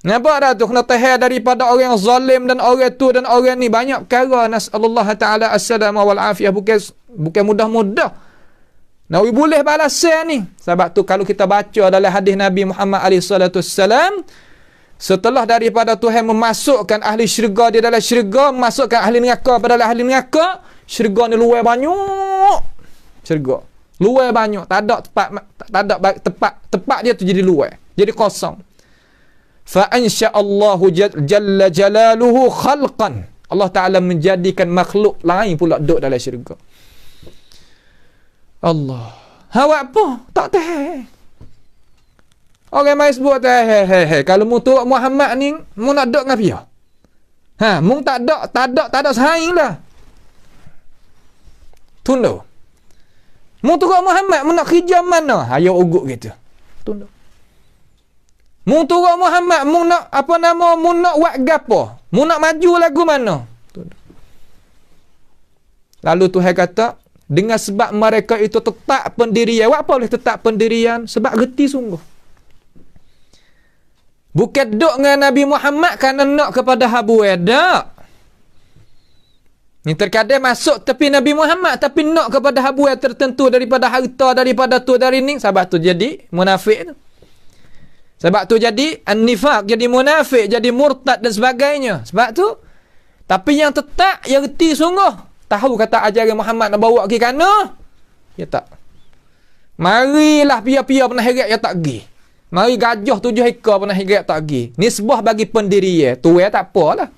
Nampak dah tu? Kena tahan daripada orang yang zalim dan orang tu dan orang ni. Banyak perkara. Nas'alullah ta'ala as-salama wal-afiyah. Bukan mudah-mudah. Nawi boleh balasan ni. Sebab tu kalau kita baca dalam hadis Nabi Muhammad SAW, setelah daripada Tuhan memasukkan ahli syurga di dalam syurga, memasukkan ahli neraka pada ahli neraka, syurga ni luar banyak. Syurga luar banyak, tak ada tempat dia tu jadi luar, jadi kosong. Fa ansya'allahu jalla jalaluhu khalqan. Allah Taala menjadikan makhluk lain pula duduk dalam syurga. Allah. Awak apa? Tak tahu. Orang mai sebut kalau mu turut Muhammad ni mu nak dok dengan dia. Mu tak ada saing lah. Tunduk. Mu turut Muhammad mu nak kerja mana? Ayo ugut gitu. Tunduk. Mu turun Muhammad, mu nak apa nama, mu nak buat gapo? Mu nak maju lagu mana? Lalu Tuhan kata, dengan sebab mereka itu tetap pendirian. Apa boleh tetap pendirian? Sebab reti sungguh. Bukan duk dengan Nabi Muhammad kerana nak kepada habu tak. Ni terkadang masuk tepi Nabi Muhammad tapi nak kepada habu tertentu daripada harta, daripada tu, dari ni. Sebab tu jadi munafik tu. Sebab tu jadi an-nifaq, jadi munafik, jadi murtad dan sebagainya. Sebab tu. Tapi yang tetap, yang reti sungguh. Tahu kata ajaran Muhammad nak bawa pergi kana? Ya tak. Marilah pia-pia pernah heret ya tak pergi. Mari gajah 7 ekor pernah heret tak pergi. Nisbah bagi pendirian. Tu tak apalah.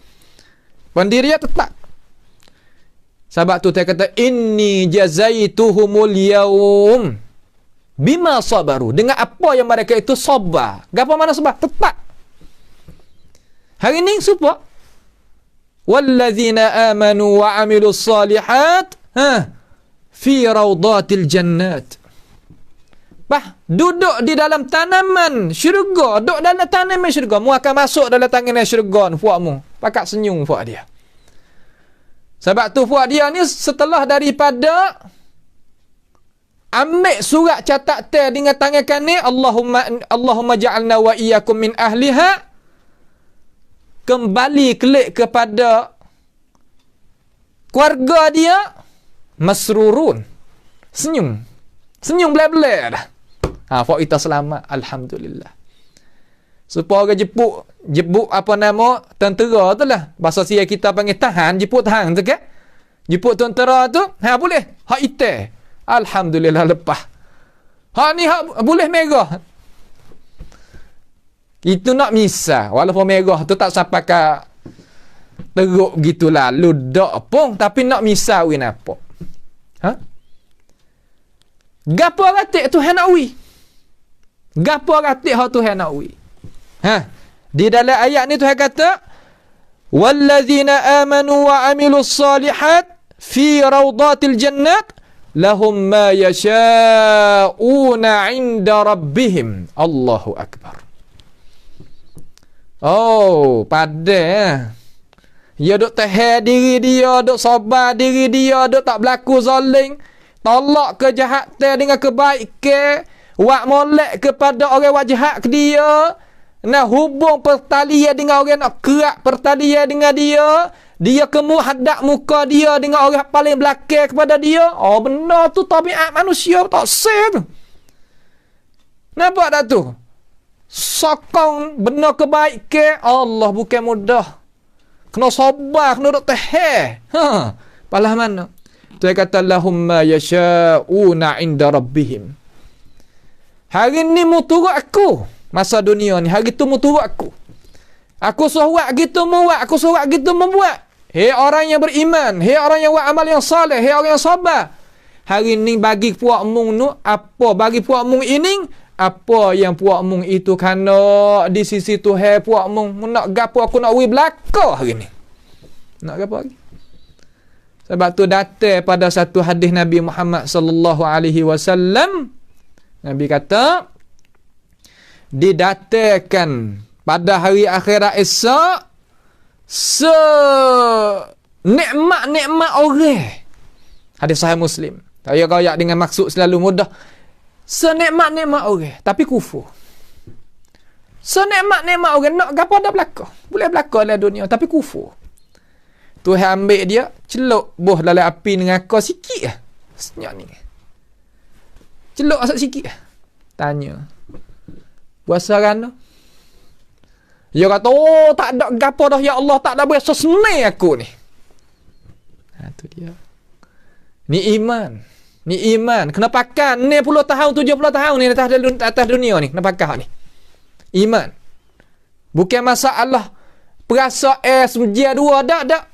Pendirian tetap. Sebab tu dia kata, inni jazaituhumul yaum bima sabaru. Dengan apa yang mereka itu sabar. Apa mana sabar? Tetap. Hari ni supaya wallazina amanu wa amilus salihat fi raudatil jannat. Duduk di dalam tanaman syurga, duduk dalam tanaman syurga. Mu akan masuk dalam tangan syurga puakmu. Pakat senyum puak dia. Sebab tu puak dia ni setelah daripada ambil surat catatan dengan tangan kanan, Allahumma ja'alna wa iyyakum min ahliha, kembali klik kepada keluarga dia, masrurun, senyum belah-belah dah. Fak kita selamat, alhamdulillah. Supaya orang jepuk apa nama tentera tu lah, bahasa sia kita panggil tahan, jepuk tahan tu kan, jepuk tentera tu boleh hak ite, alhamdulillah lepas. Ni boleh merah. Itu nak misah. Walaupun merah tu tak sampai ke teruk gitulah. Ludak pun. Tapi nak misah win apa? Gapo ratik Tuhan nak wi? Gapo ratik hak Tuhan nak wi? Di dalam ayat ni Tuhan kata, wallazina amanu wa amilus salihat fi raudatil jannat lahum ma yasha'una 'inda rabbihim. Allahu akbar. Pada dia duk tahan diri dia, duk sabar diri dia, duk tak berlaku zalim, tolak kejahatan dengan kebaikan, wak molek kepada orang wak jahat ke dia, nak hubung pertalian dengan orang, nak kerak pertalian dengan dia, dia kemu hadap muka dia dengan orang paling belakang kepada dia. Benar tu tabiat manusia tak sah tu. Nampak tak tu? Sokong benar kebaikan, Allah bukan mudah. Kena sabar, kena duk tahan. Palah mana? Tuhan kata lahum ma yasha'una 'inda rabbihim. Hari ni mu turut aku. Masa dunia ni, hari tu mu turut aku. Aku suruh gitu mu buat, aku suruh gitu membuat. Hei orang yang beriman, hei orang yang buat amal yang soleh, hei orang yang sabar. Hari ni bagi puakmu nu apa? Bagi puakmu ini apa yang puakmu itu kerana di sisi Tuhan puakmu nak gapo aku nak wi belaka hari ni. Nak gapo lagi? Sebab tu datang pada satu hadis Nabi Muhammad sallallahu alaihi wasallam, Nabi kata didatangkan pada hari akhirat esok nikmat-nikmat orang. Hadis sahih Muslim. Saya royak dengan maksud selalu mudah. Senikmat-nikmat orang tapi kufur. Senikmat-nikmat orang nak gapo dah belaka. Boleh belaka dalam dunia tapi kufur. Tuhan ambil dia, celuk buh dalam api neraka sikit lah. Senyap ni. Celuk asap sikit lah. Tanya. Puasa kan? Dia kata, tak ada gapo dah ya Allah, tak ada berasa senang aku ni. Tu dia. Ni iman. Ni iman. Kena pakai 60 tahun, 70 tahun ni atas dunia ni. Kena pakai ni. Iman. Bukan masalah perasa sejia dua. Tak.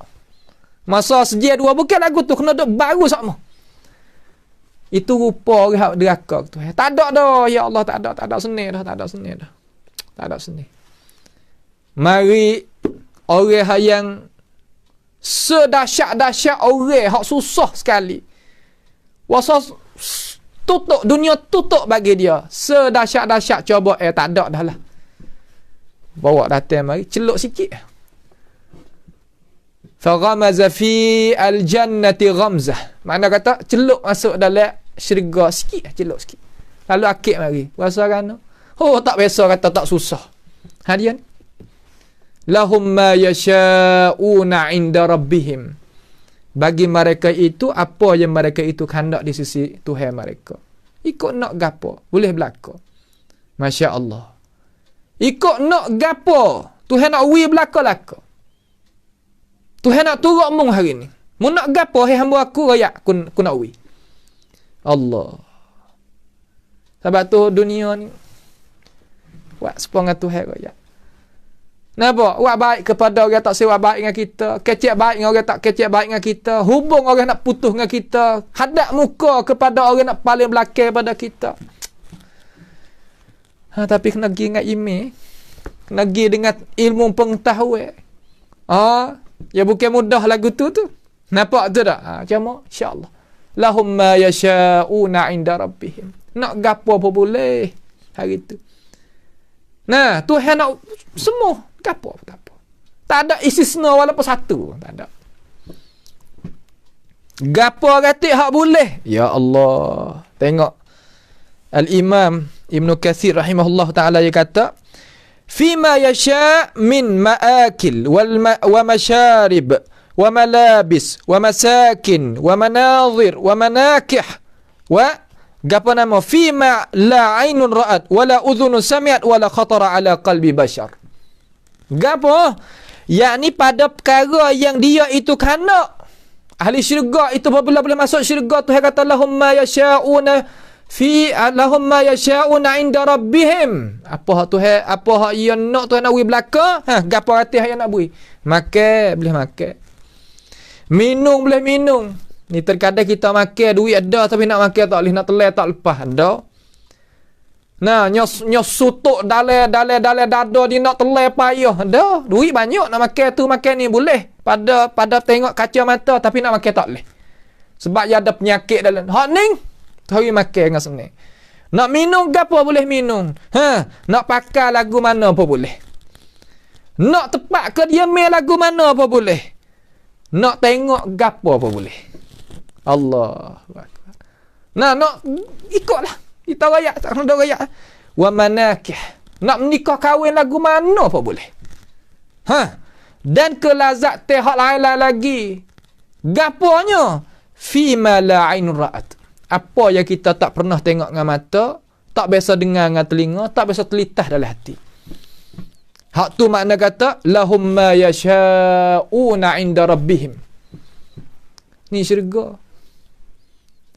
Masa sejia dua bukan lagu tu. Kena duduk baru sama. Itu rupa orang neraka tu. Tak ada dah. Ya Allah, tak ada seni dah. Tak ada seni. Mari orang yang sedahsyat-dahsyat orang hak susah sekali. Wasa tutup dunia, tutup bagi dia. Sedahsyat-dahsyat coba tak ada dah lah. bawa datang mari celuk sikit. Faghamaza fi al-jannati ghamzah. Makna kata celuk masuk dalam syurga sikit, celuk sikit. Lalu akik mari. Rasa kan? Oh, tak biasa kata tak susah. Hadian. Lahum ma yasha'una 'inda rabbihim. Bagi mereka itu apa yang mereka itu kehendak di sisi Tuhan mereka. Ikut nak gapo, boleh berlaku. Masya-Allah. Ikut nak gapo, Tuhan nak wi berlaku laka. Tuhan nak turun mung hari ni. Mu nak gapo hai hamba aku rakyat ku nak wi. Allah. Sebab tu dunia ni buat sepengah Tuhan rakyat. Napa? Buat baik kepada orang tak sewa baik dengan kita, kecek baik dengan orang tak kecek baik dengan kita, hubung orang nak putus dengan kita, hadap muka kepada orang nak paling belakang pada kita. Tapi kena pergi dengan email, kena pergi dengan ilmu pengetahuan. Ya bukan mudah lagu tu. Nampak tu tak? Macam mana? InsyaAllah. Lahum ma yasha'una 'inda rabbihim. Nak gapo apa boleh hari tu. Nah, Tuhan nak semua gapo tak apa. Tak ada istisna walaupun satu, tak ada. Gapo kata hak boleh. Ya Allah. Tengok Al-Imam Ibn Kathir rahimahullah ta'ala dia kata, fima yasha' min ma'akil wa masharib wa malabis wa masakin wa manazir wa manakih wa gapo nama fima la ainun ra'at wa la udhunun sami'at wa la khatara ala qalbi bashar. Gapo? Yakni pada perkara yang dia itu kanak. Ahli syurga itu apabila boleh masuk syurga, Tuhan kata lahum ma yasha'una fi lahum ma yasha'una 'inda rabbihim. Apa hak Tuhan, apa hak ia nak Tuhan nak bagi belaka? Gapo hati yang nak bagi? Makan boleh makan. Minum boleh minum. Ni terkadang kita makan duit ada tapi nak makan tak boleh, nak telan tak lepas ada. Nah, nyos sutuk dalam dada dia nak telan payah. Ada duit banyak nak makan tu makan ni boleh. Pada tengok kaca mata tapi nak makan tak boleh. Sebab dia ada penyakit dalam. Hak ning hari makan dengan senang. Nak minum gapo boleh minum. Nak pakai lagu mana apa boleh. Nak tepat ke dia main lagu mana apa boleh. Nak tengok gapo apa boleh. Allah. Nah, nak ikutlah. Kita rakyat tak kena rakyat. Wa manakih. Nak menikah kahwin lagu mana apa boleh. Dan kelazat hak lain lagi. Gaponya fima la ain ra'at. Apa yang kita tak pernah tengok dengan mata, tak biasa dengar dengan telinga, tak biasa terlintas dalam hati. Hak tu makna kata lahum ma yasha'una 'inda rabbihim. Ni syurga.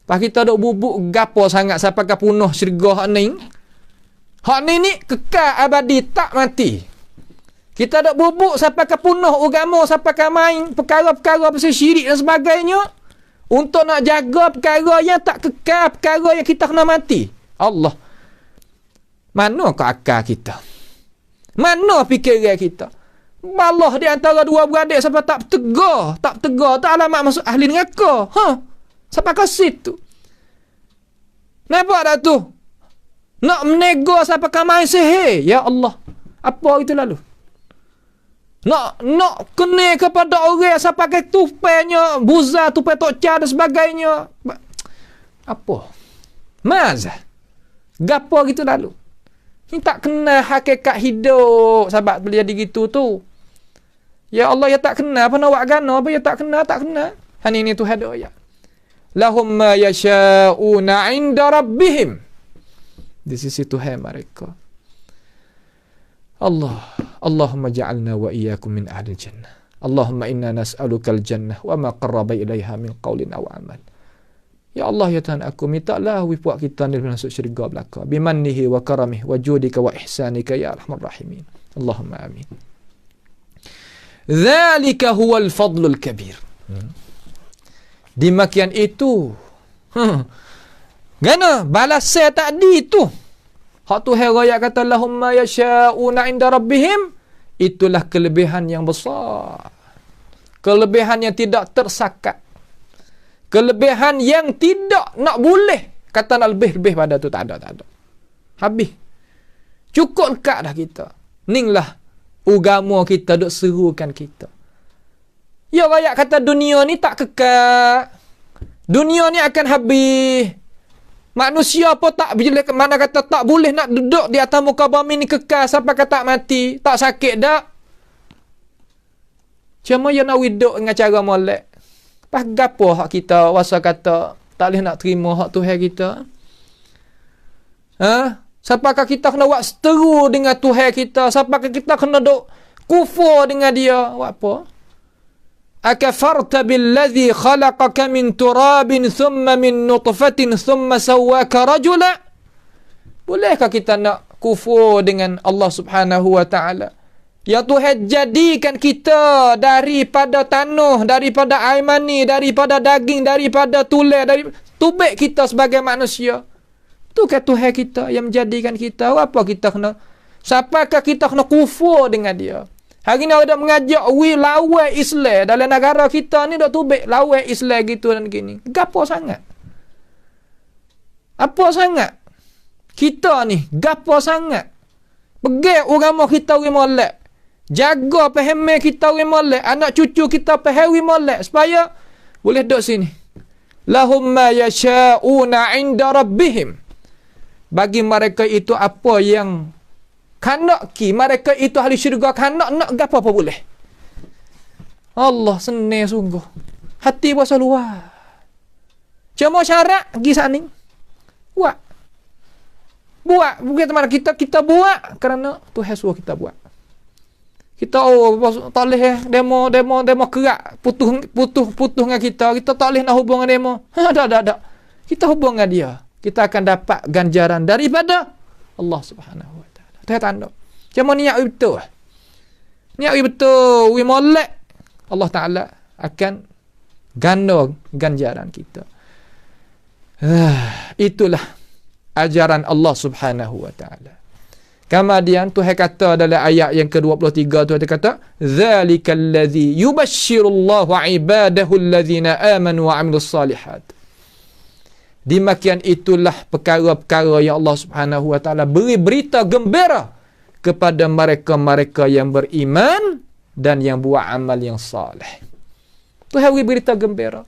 Pas kita duk bubuk gapo sangat sampai ke punah syurga hak ni. Hak ni kekal abadi tak mati. Kita duk bubuk sampai ke punah agama, sampai ke main perkara-perkara pasal syirik dan sebagainya. Untuk nak jaga perkara yang tak kekal, perkara yang kita kena mati. Allah. Mana ke akal kita? Mana fikiran kita? Balah di antara dua beradik sampai tak tegar. Tak alamat masuk ahli neraka. Sampai ke situ. Nampak tak tu? Nak menego sampai ke main sihir. Ya Allah. Apa itu lalu? Nak kena kepada orang yang pakai tupainya, buza, tupai tokca dan sebagainya. Apa? Mazah. Gapo gitu lalu. Ini tak kena hakikat hidup sebab boleh jadi gitu tu. Ya Allah, ya tak kena. Apa nak buat gana? Apa ya tak kena? Tak kena. Hani ini Tuhan doa ya. Lahum ma yasha'una 'inda rabbihim. Di sisi Tuhan mereka. Allahumma ja'alna wa iyyakum min ahli jannah. Allahumma inna nas'alukal jannah wa ma qarraba ilaiha min qawlin aw amal. Ya Allah, ya Tuhan aku, mintalah puak kita ni masuk syurga belaka. Bimannihi wa karamihi wa judika wa ihsanika ya arhamar rahimin. Allahumma amin. Dzalika huwal fadlul kabir. Demikian itu. Gana balasan tadi tu. Hak tu raya kata lahumma yasha'una 'inda rabbihim, itulah kelebihan yang besar. Kelebihan yang tidak tersakat. Kelebihan yang tidak nak boleh kata nak lebih pada tu tak ada. Habis. Cukup dekat dah kita. Ninglah Agama kita duk serukan kita. Ya rakyat kata dunia ni tak kekal. Dunia ni akan habis. Manusia pun tak bila mana kata tak boleh nak duduk di atas muka bumi ni kekal sampai kata mati. Tak sakit dak. Cuma yang nak hidup dengan cara molek. Pas gapo hak kita wasa kata tak boleh nak terima hak Tuhan kita. Sampakah kita kena buat seteru dengan Tuhan kita? Sampakah kita kena duk kufur dengan dia? Buat apa? Akafarta billadhi khalaqaka min turabin thumma min nutfatin thumma sawwaka rajula? Bolehkah kita nak kufur dengan Allah Subhanahu wa taala? Ya Tuhan jadikan kita daripada tanah, daripada air mani, daripada daging, daripada tulang, dari tubik kita sebagai manusia. Tu kan Tuhan kita yang menjadikan kita. Apa kita kena? Siapakah kita kena kufur dengan dia? Hari ni ada mengajak lawan Islam dalam negara kita ni dak tubik lawan Islam gitu dan gini. Gapo sangat? Apa sangat? Kita ni gapo sangat? Pergi agama kita orang molek. Jaga pahaman kita orang molek, anak cucu kita pahami molek supaya boleh duduk sini. Lahum ma yasha'una 'inda rabbihim. Bagi mereka itu apa yang kanak ki, mereka itu ahli syurga kanak nak gapo apa boleh. Allah senang sungguh. Hati puasa luar. Cuma syarat pergi sana. Buat. Bukan teman kita buat kerana Tuhan suruh kita buat. Kita tak boleh demo kerak putus dengan kita tak boleh nak hubung dengan demo. Tak. Kita hubung dengan dia. Kita akan dapat ganjaran daripada Allah Subhanahu wa taala. Tuhan tanda. Cuma niat betul. Niat betul, we molek. Allah Taala akan ganda ganjaran kita. Itulah ajaran Allah Subhanahu wa taala. Kemudian Tuhan kata dalam ayat yang ke-23 Tuhan kata zalikal ladzi yubashshirullahu ibadahu allazina amanu wa 'amilus salihat. Demikian itulah perkara-perkara yang Allah Subhanahu wa taala beri berita gembira kepada mereka-mereka yang beriman dan yang buat amal yang saleh. Tuhan beri berita gembira.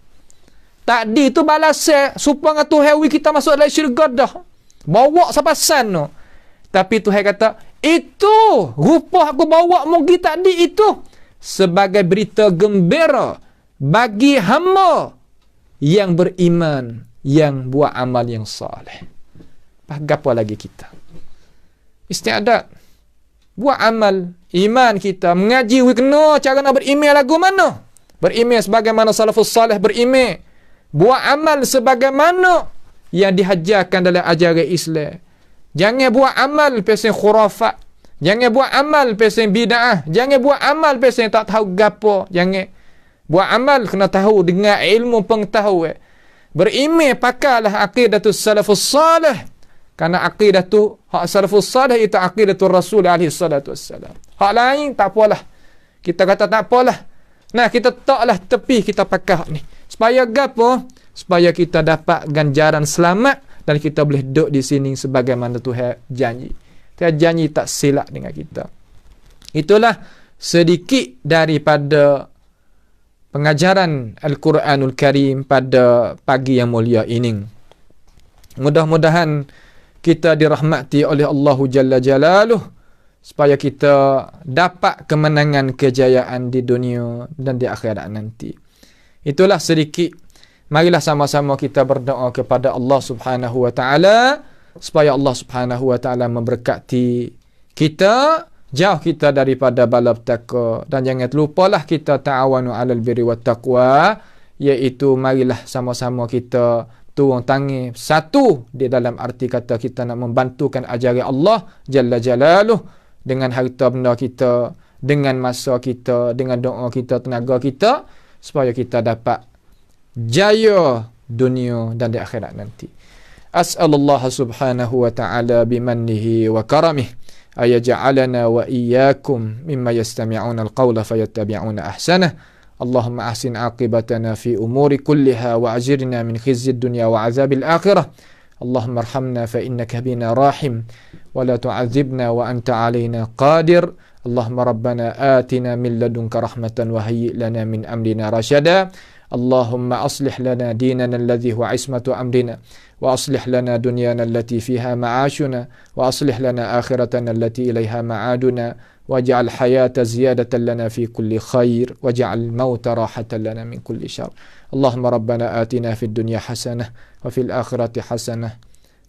Tadi tu balasan supaya Tuhan kita masuk dalam syurga dah. Bawa sampai sana. Tapi Tuhan kata, itu rupa aku bawa mugi tadi itu sebagai berita gembira bagi hamba yang beriman, yang buat amal yang saleh. Apa lagi kita? Istiadat. Buat amal, iman kita. Mengaji, we kena cara nak berimeh lagu mana? Berimeh sebagaimana salafus salih berimeh. Buat amal sebagaimana yang dihajarkan dalam ajaran Islam. Jangan buat amal pasal khurafat. Jangan buat amal pasal bid'ah. Jangan buat amal pasal tak tahu gapo. Jangan buat amal kena tahu dengan ilmu pengetahuan. Berimeh pakailah aqidatus salafus salih. Karena aqidah tu hak salafus salih itu aqidatul Rasul alaihi salatu wassalam. Hak lain tak apalah. Kita kata tak apalah. Nah, kita taklah tepi kita pakai hak ni. Supaya gapo? Supaya kita dapat ganjaran selamat dan kita boleh duduk di sini sebagaimana Tuhan janji. Tuhan janji tak silap dengan kita. Itulah sedikit daripada pengajaran Al-Quranul Karim pada pagi yang mulia ini. Mudah-mudahan kita dirahmati oleh Allah Jalla Jalaluh supaya kita dapat kemenangan kejayaan di dunia dan di akhirat nanti. Itulah sedikit. Marilah sama-sama kita berdoa kepada Allah Subhanahu wa taala supaya Allah Subhanahu wa taala memberkati kita, jauh kita daripada bala petaka, dan jangan lupalah kita ta'awanu 'alal birri wat taqwa, iaitu marilah sama-sama kita turun tangan satu di dalam arti kata kita nak membantukan ajaran Allah Jalla Jalaluh dengan harta benda kita, dengan masa kita, dengan doa kita, tenaga kita, supaya kita dapat jaya dunia dan di akhirat nanti. As'alullah subhanahu wa ta'ala bimannihi wa karamih ayaj'alana wa iyyakum mimma yastami'una al-qawla fayattabi'una ahsanah. Allahumma ahsin aqibatana fi umuri kulliha wa ajirna min khizyid dunya wa azabil akhirah. Allahumma arhamna fa innaka bina rahim wa la tu'adzibna wa anta alaina qadir. Allahumma rabbana atina min ladunka rahmatan wa hayyi' lana min amrina rasyada. Allahumma aslih lana dinana alladhi huwa ismatu amrina wa aslih lana dunyana allati fiha ma'ashuna wa aslih lana akhiratana allati ilaiha ma'aduna waj'al hayata ziyadatan lana fi kulli khair waj'al mauta rahatan lana min kulli syarr. Allahumma rabbana atina fid dunya hasanah wa fil akhirati hasanah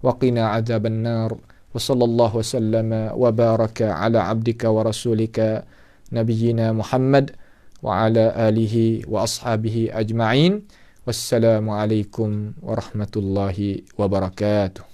wa qina adzaban nar. Wa sallallahu wasallama wa baraka ala abdika wa rasulika nabiyyina Muhammad wa ala alihi wa ashabihi ajma'in. Wassalamu alaikum warahmatullahi wabarakatuh.